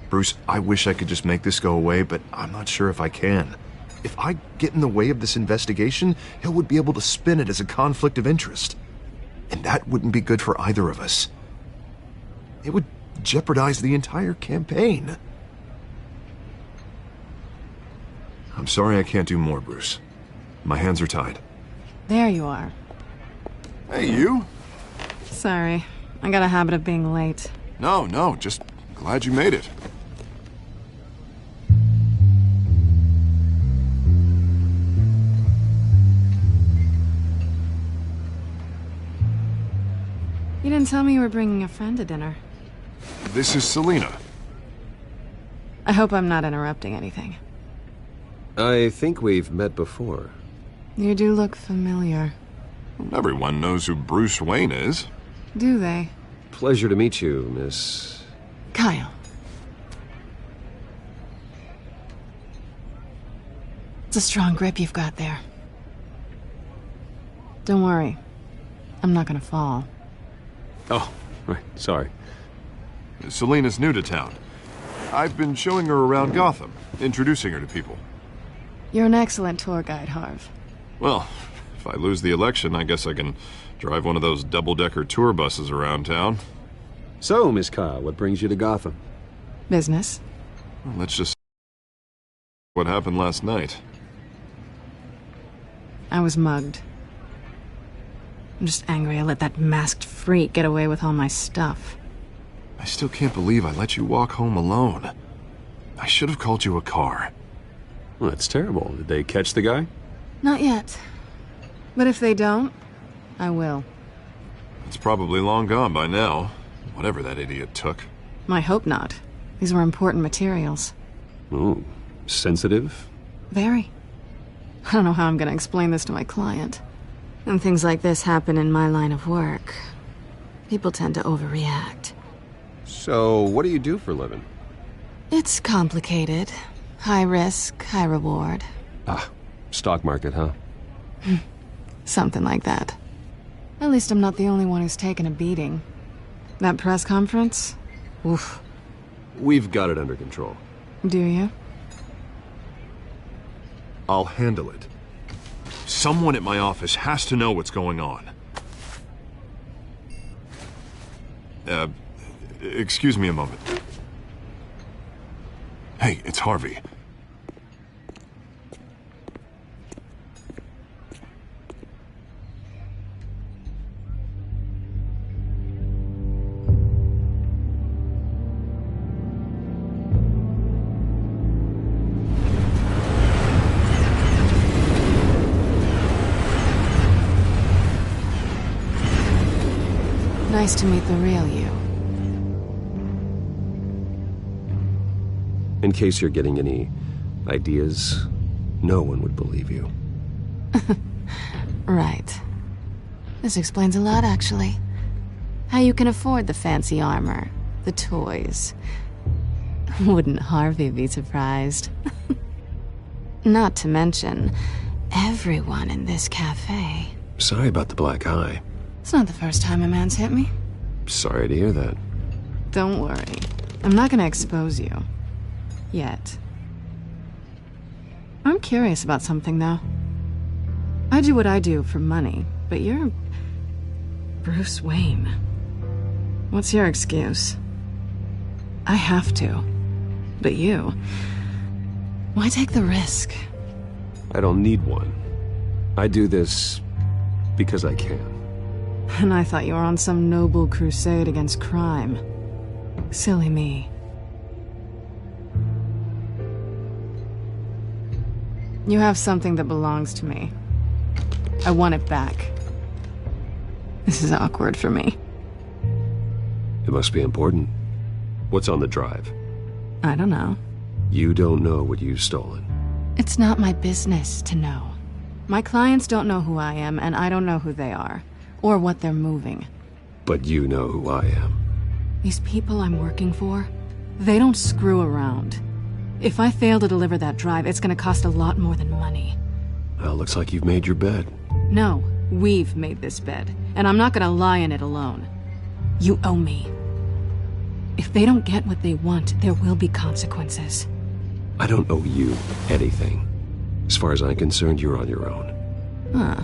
Bruce, I wish I could just make this go away, but I'm not sure if I can. If I get in the way of this investigation, Hill would be able to spin it as a conflict of interest. And that wouldn't be good for either of us. It would jeopardize the entire campaign. I'm sorry I can't do more, Bruce. My hands are tied.
There you are.
Hey, you?
Sorry. I got a habit of being late.
No, just glad you made it.
You didn't tell me you were bringing a friend to dinner.
This is Selina.
I hope I'm not interrupting anything.
I think we've met before.
You do look familiar.
Everyone knows who Bruce Wayne is.
Do they?
Pleasure to meet you, Miss...
Kyle. It's a strong grip you've got there. Don't worry. I'm not gonna fall.
Oh, right, sorry.
Selina's new to town. I've been showing her around Gotham, introducing her to people.
You're an excellent tour guide, Harv.
Well, if I lose the election, I guess I can drive one of those double-decker tour buses around town.
So, Miss Kyle, what brings you to Gotham?
Business.
Well, let's just... what happened last night.
I was mugged. I'm just angry I let that masked freak get away with all my stuff.
I still can't believe I let you walk home alone. I should have called you a car.
Well, that's terrible. Did they catch the guy?
Not yet. But if they don't, I will.
It's probably long gone by now, whatever that idiot took.
I hope not. These were important materials.
Ooh, sensitive?
Very. I don't know how I'm gonna explain this to my client. And things like this happen in my line of work. People tend to overreact.
So, what do you do for a living?
It's complicated. High risk, high reward.
Ah, stock market, huh?
Something like that. At least I'm not the only one who's taken a beating. That press conference? Oof.
We've got it under control.
Do you?
I'll handle it. Someone at my office has to know what's going on. Excuse me a moment. Hey, it's Harvey.
Nice to meet the real you.
In case you're getting any ideas, no one would believe you.
Right. This explains a lot, actually. How you can afford the fancy armor, the toys. Wouldn't Harvey be surprised? Not to mention, everyone in this cafe.
Sorry about the black eye.
It's not the first time a man's hit me.
Sorry to hear that.
Don't worry. I'm not gonna expose you. Yet. I'm curious about something, though. I do what I do for money, but you're... Bruce Wayne. What's your excuse? I have to. But you... Why take the risk?
I don't need one. I do this because I can.
And I thought you were on some noble crusade against crime. Silly me. You have something that belongs to me. I want it back. This is awkward for me.
It must be important. What's on the drive?
I don't know.
You don't know what you've stolen.
It's not my business to know. My clients don't know who I am, and I don't know who they are, or what they're moving.
But you know who I am.
These people I'm working for, they don't screw around. If I fail to deliver that drive, it's gonna cost a lot more than money.
Well, looks like you've made your bed.
No, we've made this bed, and I'm not gonna lie in it alone. You owe me. If they don't get what they want, there will be consequences.
I don't owe you anything. As far as I'm concerned, you're on your own.
Huh.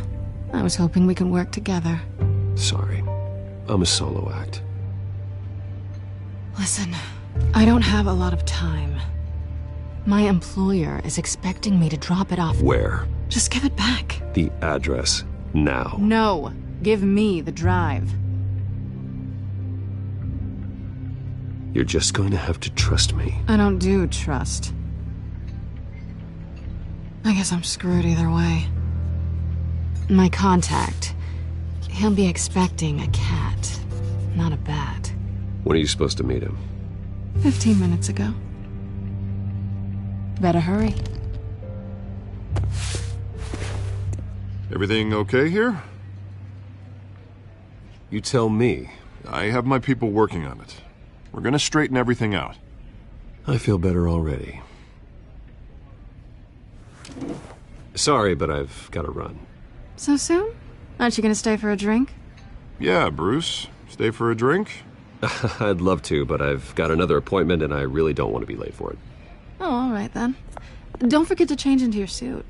I was hoping we could work together.
Sorry. I'm a solo act.
Listen, I don't have a lot of time. My employer is expecting me to drop it off.
Where?
Just give it back.
The address, now.
No. Give me the drive.
You're just going to have to trust me.
I don't do trust. I guess I'm screwed either way. My contact, he'll be expecting a cat, not a bat.
When are you supposed to meet him?
15 minutes ago. Better hurry.
Everything okay here?
You tell me.
I have my people working on it. We're gonna straighten everything out.
I feel better already. Sorry, but I've got to run.
So soon? Aren't you gonna stay for a drink?
Yeah, Bruce. Stay for a drink?
I'd love to, but I've got another appointment and I really don't want to be late for it.
Oh, all right then. Don't forget to change into your suit.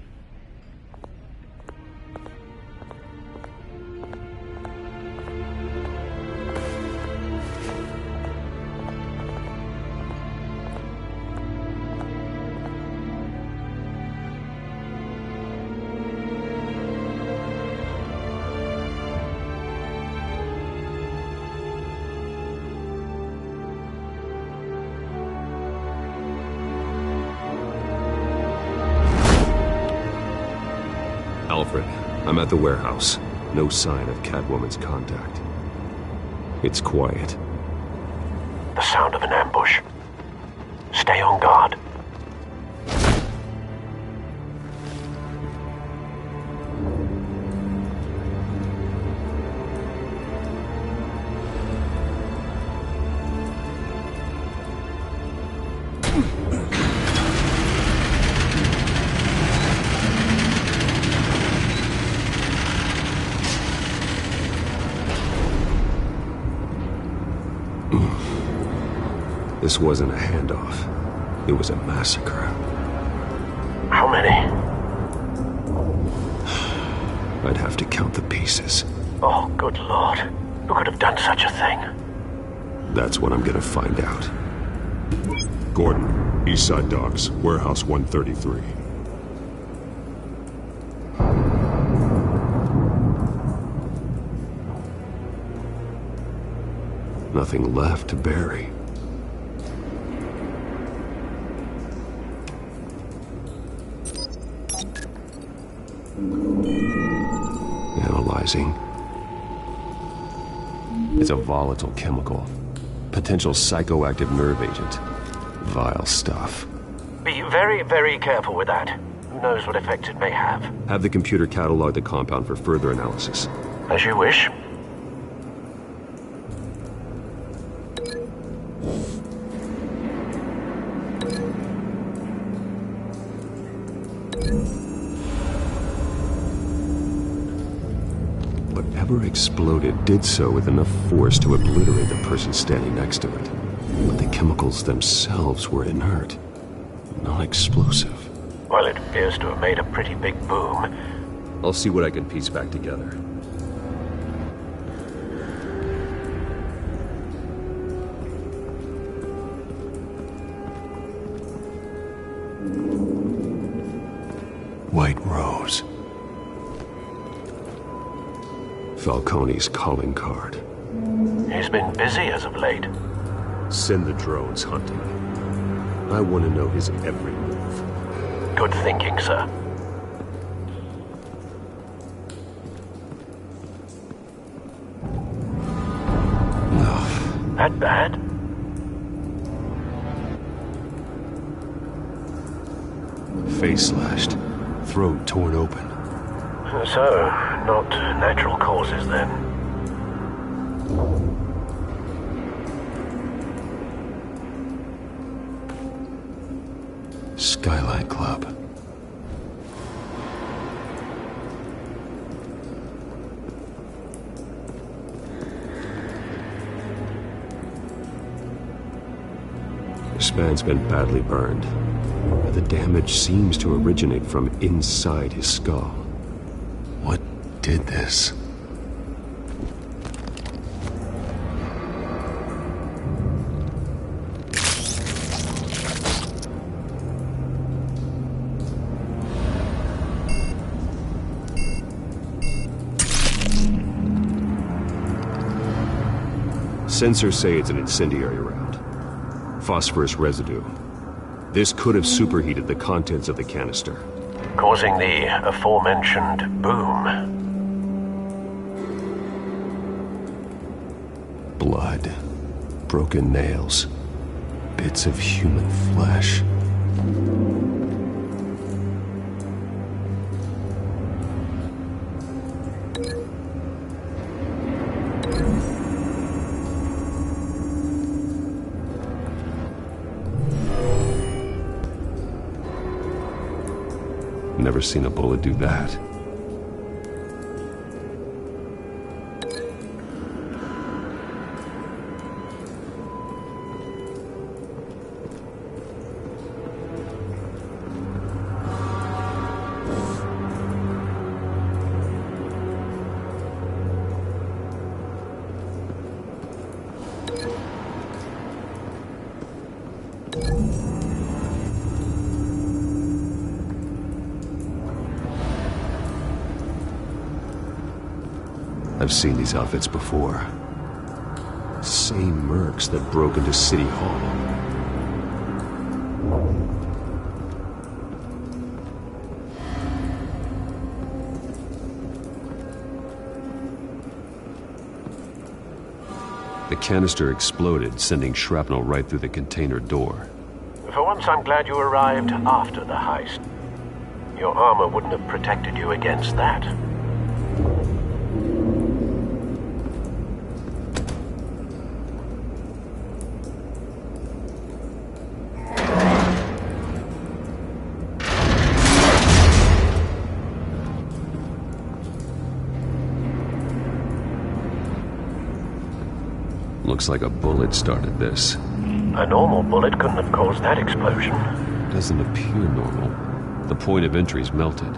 Alfred, I'm at the warehouse. No sign of Catwoman's contact. It's quiet.
The sound of an ambush. Stay on guard.
This wasn't a handoff. It was a massacre.
How many?
I'd have to count the pieces.
Oh, good lord. Who could have done such a thing?
That's what I'm gonna find out.
Gordon, Eastside Docks, Warehouse 133.
Nothing left to bury. Analyzing. It's a volatile chemical. Potential psychoactive nerve agent. Vile stuff.
Be very, very careful with that. Who knows what effect it may have.
Have the computer catalog the compound for further analysis.
As you wish.
Whatever exploded did so with enough force to obliterate the person standing next to it. But the chemicals themselves were inert, non-explosive.
Well, it appears to have made a pretty big boom.
I'll see what I can piece back together.
White Rose. Falcone's calling card.
He's been busy as of late.
Send the drones hunting. I want to know his every move.
Good thinking, sir. That bad?
Face slashed, throat torn open.
So, not natural causes then.
Skyline Club.
This man's been badly burned, but the damage seems to originate from inside his skull.
What did this?
Sensors say it's an incendiary round. Phosphorus residue. This could have superheated the contents of the canister,
causing the aforementioned boom.
Blood, broken nails, bits of human flesh.
Never seen a bullet do that. I've seen these outfits before. Same mercs that broke into City Hall. The canister exploded, sending shrapnel right through the container door.
For once, I'm glad you arrived after the heist. Your armor wouldn't have protected you against that.
Looks like a bullet started this.
A normal bullet couldn't have caused that explosion.
Doesn't appear normal. The point of entry's melted.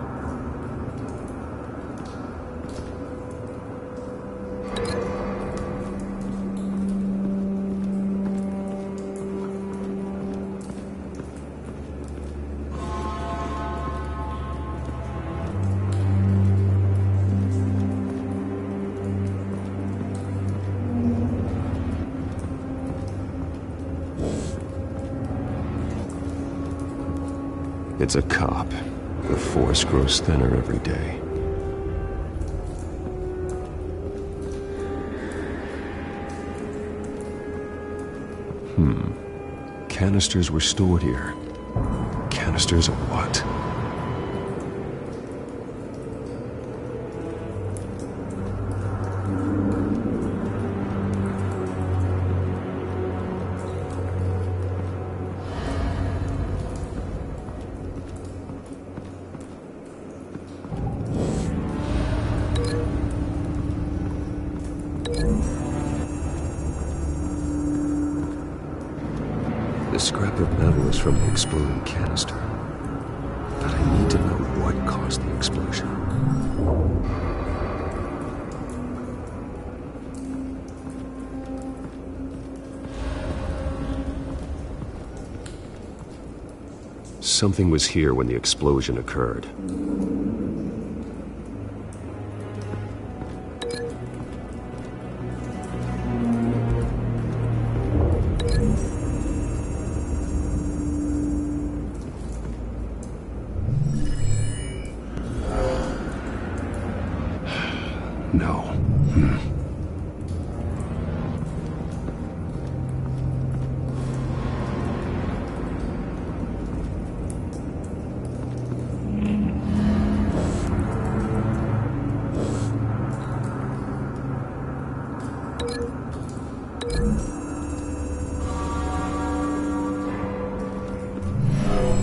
It's a cop. The force grows thinner every day. Canisters were stored here. Canisters of what? The scrap of metal is from the exploding canister. something was here when the explosion occurred. No.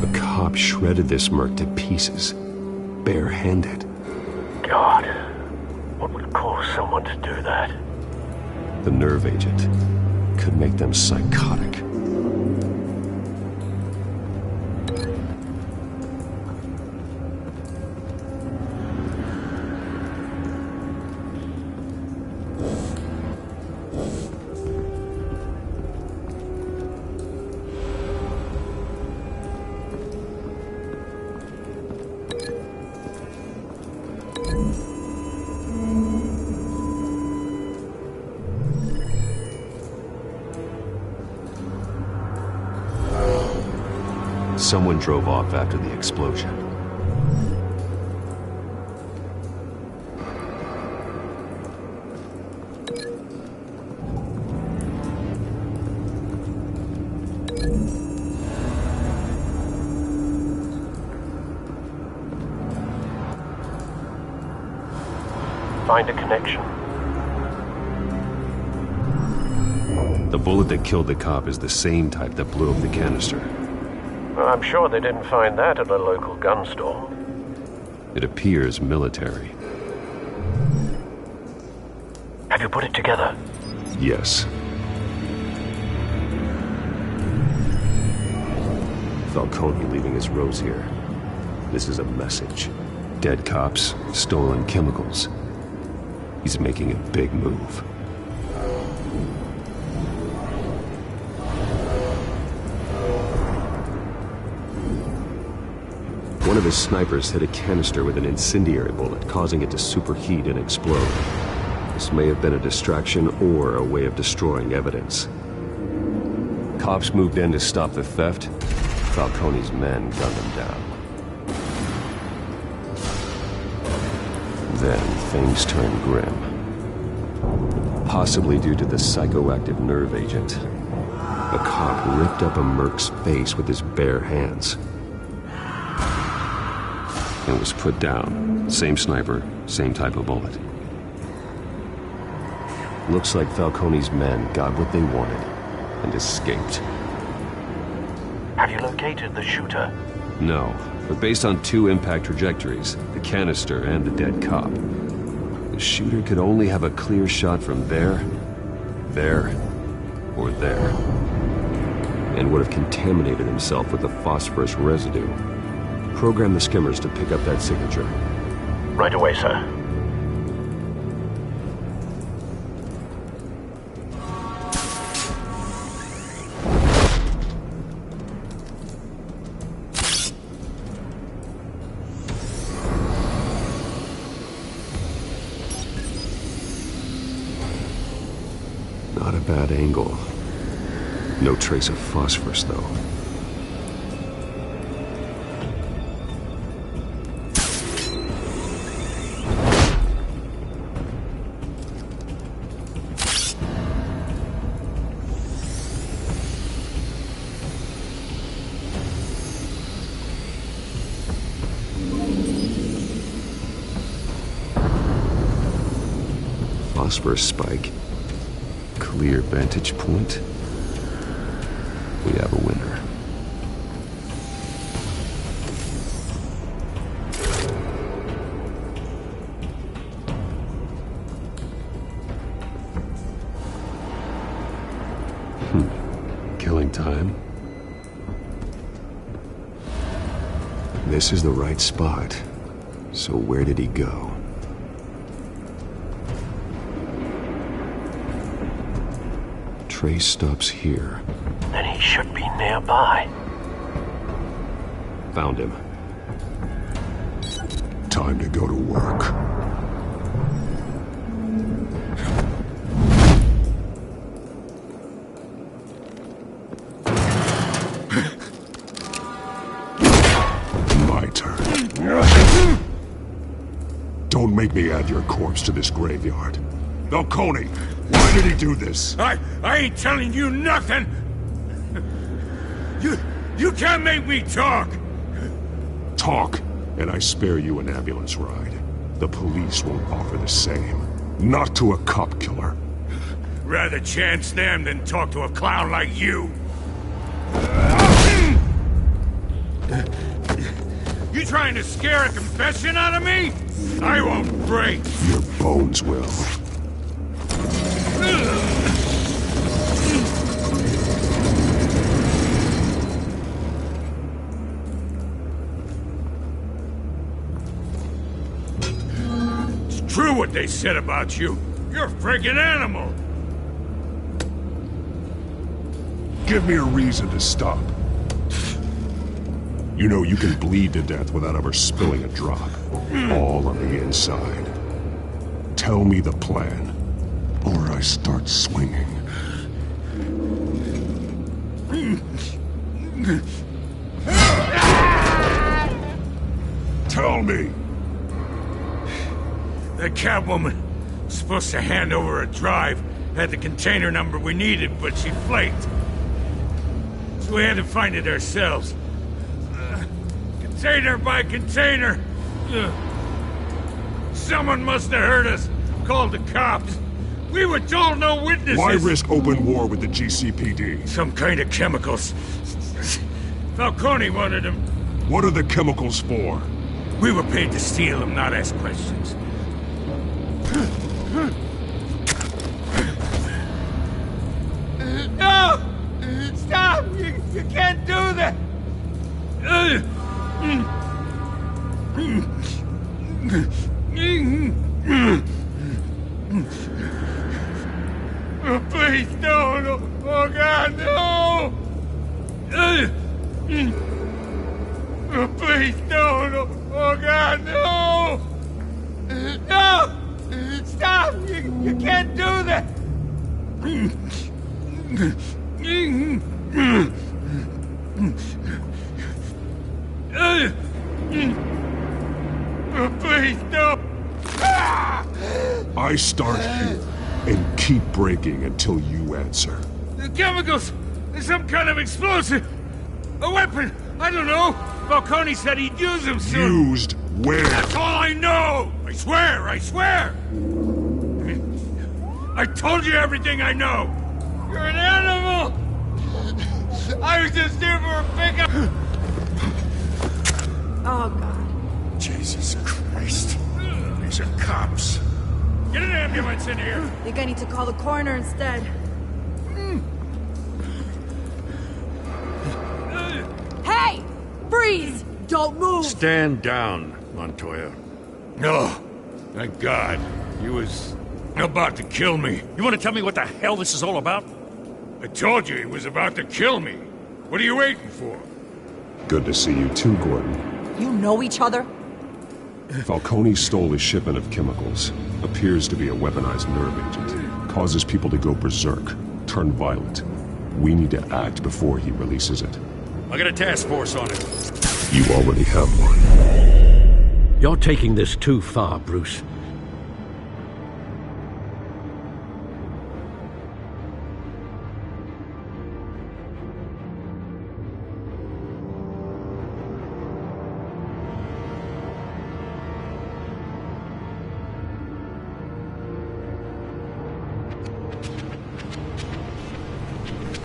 The cop shredded this merc to pieces, barehanded.
God, what would cause someone to do that?
The nerve agent could make them psychotic. Someone drove off after the explosion.
Find a connection.
The bullet that killed the cop is the same type that blew up the canister.
Well, I'm sure they didn't find that at a local gun store.
It appears military.
Have you put it together?
Yes. Falcone leaving his rose here. This is a message. Dead cops, stolen chemicals. He's making a big move. One of his snipers hit a canister with an incendiary bullet, causing it to superheat and explode. This may have been a distraction or a way of destroying evidence. Cops moved in to stop the theft. Falcone's men gunned them down. Then things turned grim. Possibly due to the psychoactive nerve agent. A cop ripped up a merc's face with his bare hands. And was put down. Same sniper, same type of bullet. Looks like Falcone's men got what they wanted and escaped.
Have you located the shooter?
No, but based on two impact trajectories, the canister and the dead cop, the shooter could only have a clear shot from there, or there, and would have contaminated himself with the phosphorus residue. Program the skimmers to pick up that signature.
Right away, sir.
Not a bad angle. No trace of phosphorus, though. Phosphorus spike. Clear vantage point. We have a winner. Killing time. This is the right spot. So where did he go? Trace stops here.
Then he should be nearby.
Found him.
Time to go to work. My turn. Don't make me add your corpse to this graveyard. Falcone, why did he do this?
I ain't telling you nothing! You can't make me talk!
Talk, and I spare you an ambulance ride. The police won't offer the same. Not to a cop killer.
Rather chance them than talk to a clown like you. You trying to scare a confession out of me? I won't break.
Your bones will.
It's true what they said about you. You're a friggin' animal.
Give me a reason to stop. You know you can bleed to death without ever spilling a drop. All on the inside. Tell me the plan, or I start swinging. Tell me.
The Catwoman was supposed to hand over a drive, had the container number we needed, but she flaked. So we had to find it ourselves. Container by container. Someone must have heard us, called the cops. We were told no witnesses.
Why risk open war with the GCPD?
Some kind of chemicals. Falcone wanted them.
What are the chemicals for?
We were paid to steal them, not ask questions. No! Stop! You can't do that! Oh, please, no! Oh, God, no! Oh, please, no! Oh, God, no! No! Stop! You can't do that! Oh, please, no!
I start here and keep breaking until you answer.
The chemicals! There's some kind of explosive! A weapon! I don't know! Falcone said he'd use them soon!
Used where?
That's all I know! I swear! I swear! I told you everything I know! You're an animal! I was just here for a pickup!
Oh, God.
Jesus Christ. These are cops.
Get an ambulance in here!
I think I need to call the coroner instead. Hey! Freeze! Don't move!
Stand down, Montoya.
No. Thank God. He was about to kill me.
You want to tell me what the hell this is all about?
I told you he was about to kill me. What are you waiting for?
Good to see you too, Gordon.
You know each other?
Falcone stole a shipment of chemicals. Appears to be a weaponized nerve agent. Causes people to go berserk, turn violent. We need to act before he releases it.
I got a task force on it.
You already have one.
You're taking this too far, Bruce.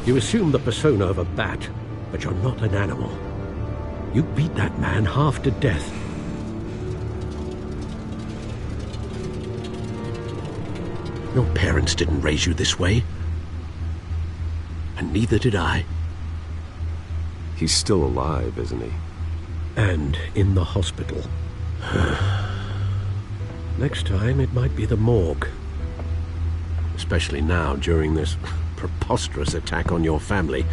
You assume the persona of a bat, but you're not an animal. You beat that man half to death. Your parents didn't raise you this way. And neither did I.
He's still alive, isn't he?
And in the hospital. Next time, it might be the morgue. Especially now, during this preposterous attack on your family.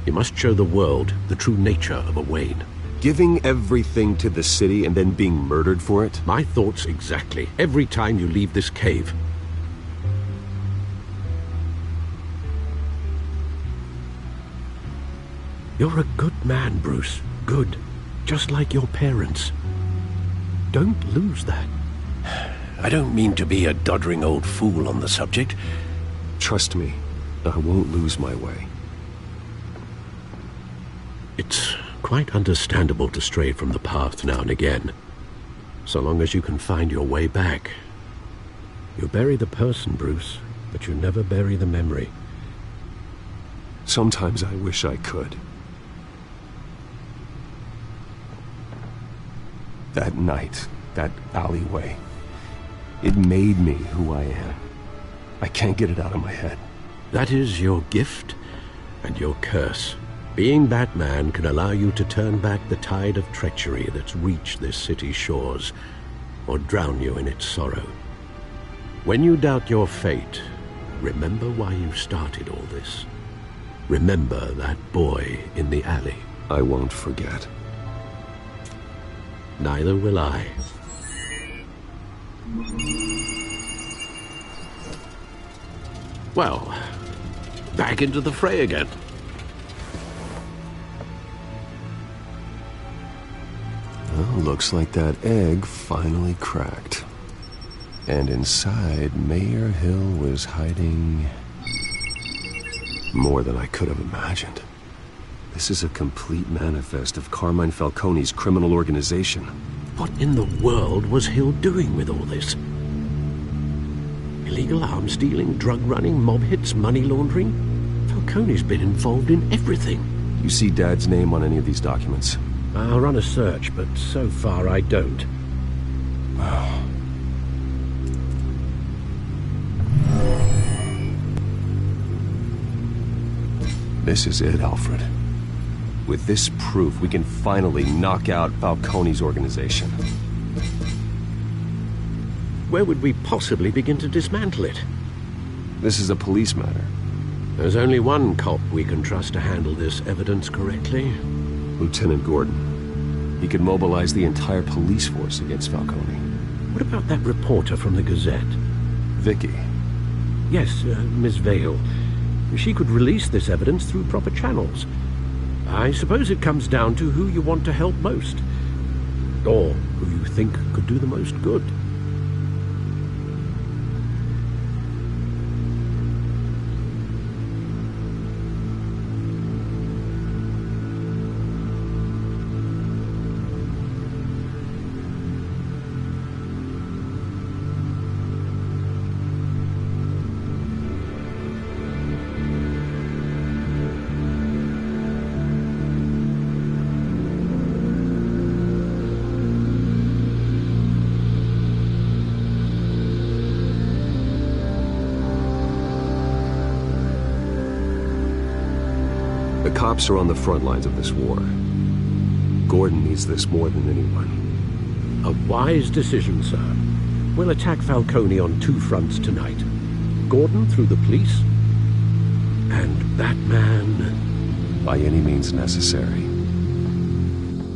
You must show the world the true nature of a Wayne.
Giving everything to the city and then being murdered for it?
My thoughts exactly. Every time you leave this cave. You're a good man, Bruce. Good. Just like your parents. Don't lose that. I don't mean to be a doddering old fool on the subject.
Trust me, I won't lose my way.
It's quite understandable to stray from the path now and again. So long as you can find your way back. You bury the person, Bruce, but you never bury the memory.
Sometimes I wish I could. That night, that alleyway, it made me who I am. I can't get it out of my head.
That is your gift and your curse. Being Batman can allow you to turn back the tide of treachery that's reached this city's shores, or drown you in its sorrow. When you doubt your fate, remember why you started all this. Remember that boy in the alley.
I won't forget.
Neither will I. Well, back into the fray again.
Well, looks like that egg finally cracked. And inside, Mayor Hill was hiding more than I could have imagined. This is a complete manifest of Carmine Falcone's criminal organization.
What in the world was Hill doing with all this? Illegal arms dealing, drug running, mob hits, money laundering? Falcone's been involved in everything.
You see Dad's name on any of these documents?
I'll run a search, but so far I don't.
Wow. This is it, Alfred. With this proof, we can finally knock out Falcone's organization.
Where would we possibly begin to dismantle it?
This is a police matter.
There's only one cop we can trust to handle this evidence correctly.
Lieutenant Gordon. He could mobilize the entire police force against Falcone.
What about that reporter from the Gazette?
Vicky.
Yes, Miss Vale. She could release this evidence through proper channels. I suppose it comes down to who you want to help most. Or who you think could do the most good.
The cops are on the front lines of this war. Gordon needs this more than anyone.
A wise decision, sir. We'll attack Falcone on two fronts tonight. Gordon through the police, and Batman...
by any means necessary.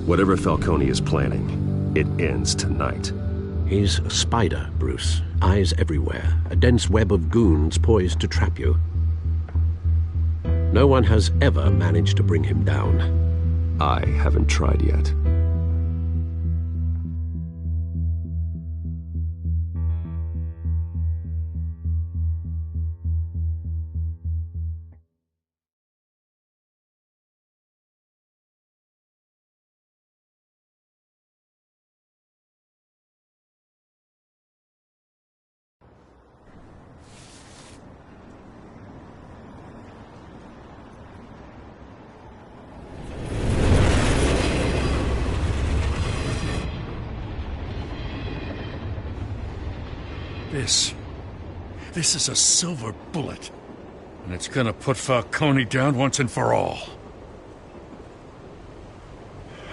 Whatever Falcone is planning, it ends tonight.
He's a spider, Bruce. Eyes everywhere. A dense web of goons poised to trap you. No one has ever managed to bring him down.
I haven't tried yet.
This is a silver bullet. And it's gonna put Falcone down once and for all.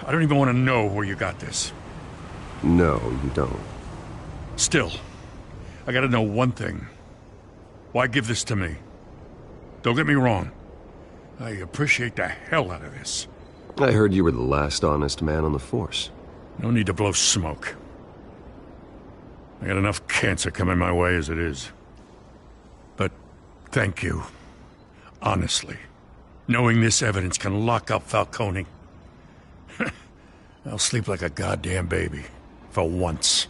I don't even want to know where you got this.
No, you don't.
Still, I gotta know one thing. Why give this to me? Don't get me wrong. I appreciate the hell out of this.
I heard you were the last honest man on the force.
No need to blow smoke. I got enough cancer coming my way as it is. But thank you. Honestly. Knowing this evidence can lock up Falcone. I'll sleep like a goddamn baby. For once.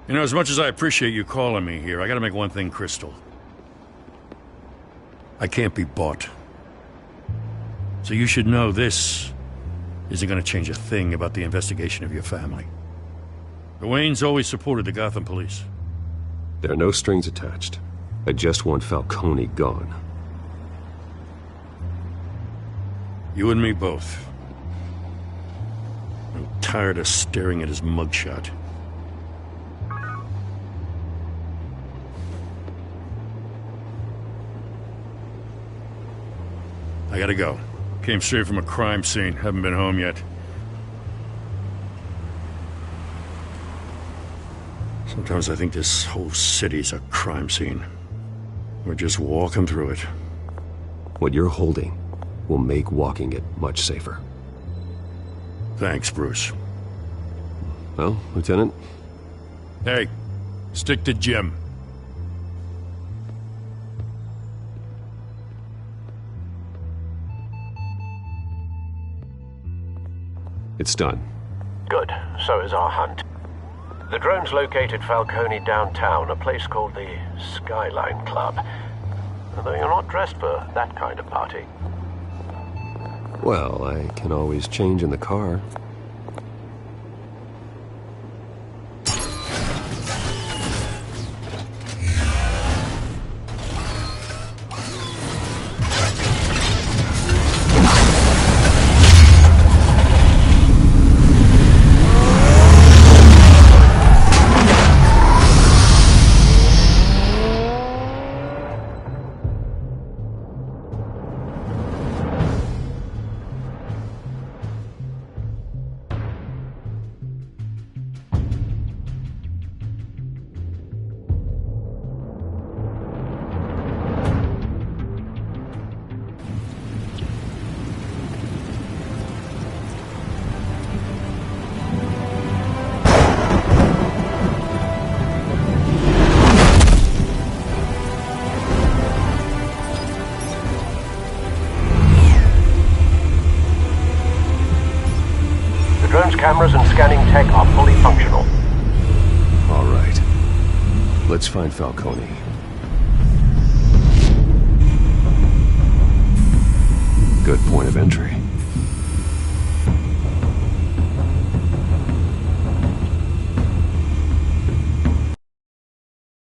You know, as much as I appreciate you calling me here, I gotta make one thing crystal. I can't be bought. So you should know this isn't gonna change a thing about the investigation of your family. The Waynes always supported the Gotham police.
There are no strings attached. I just want Falcone gone.
You and me both. I'm tired of staring at his mugshot. I gotta go. Came straight from a crime scene. Haven't been home yet. Sometimes I think this whole city's a crime scene. We're just walking through it.
What you're holding will make walking it much safer.
Thanks, Bruce.
Well, Lieutenant?
Hey, stick to Jim.
It's done.
Good. So is our hunt. The drones located Falcone downtown, a place called the Skyline Club. Although you're not dressed for that kind of party.
Well, I can always change in the car.
Cameras and scanning tech are fully functional.
All right. Let's find Falcone. Good point of entry.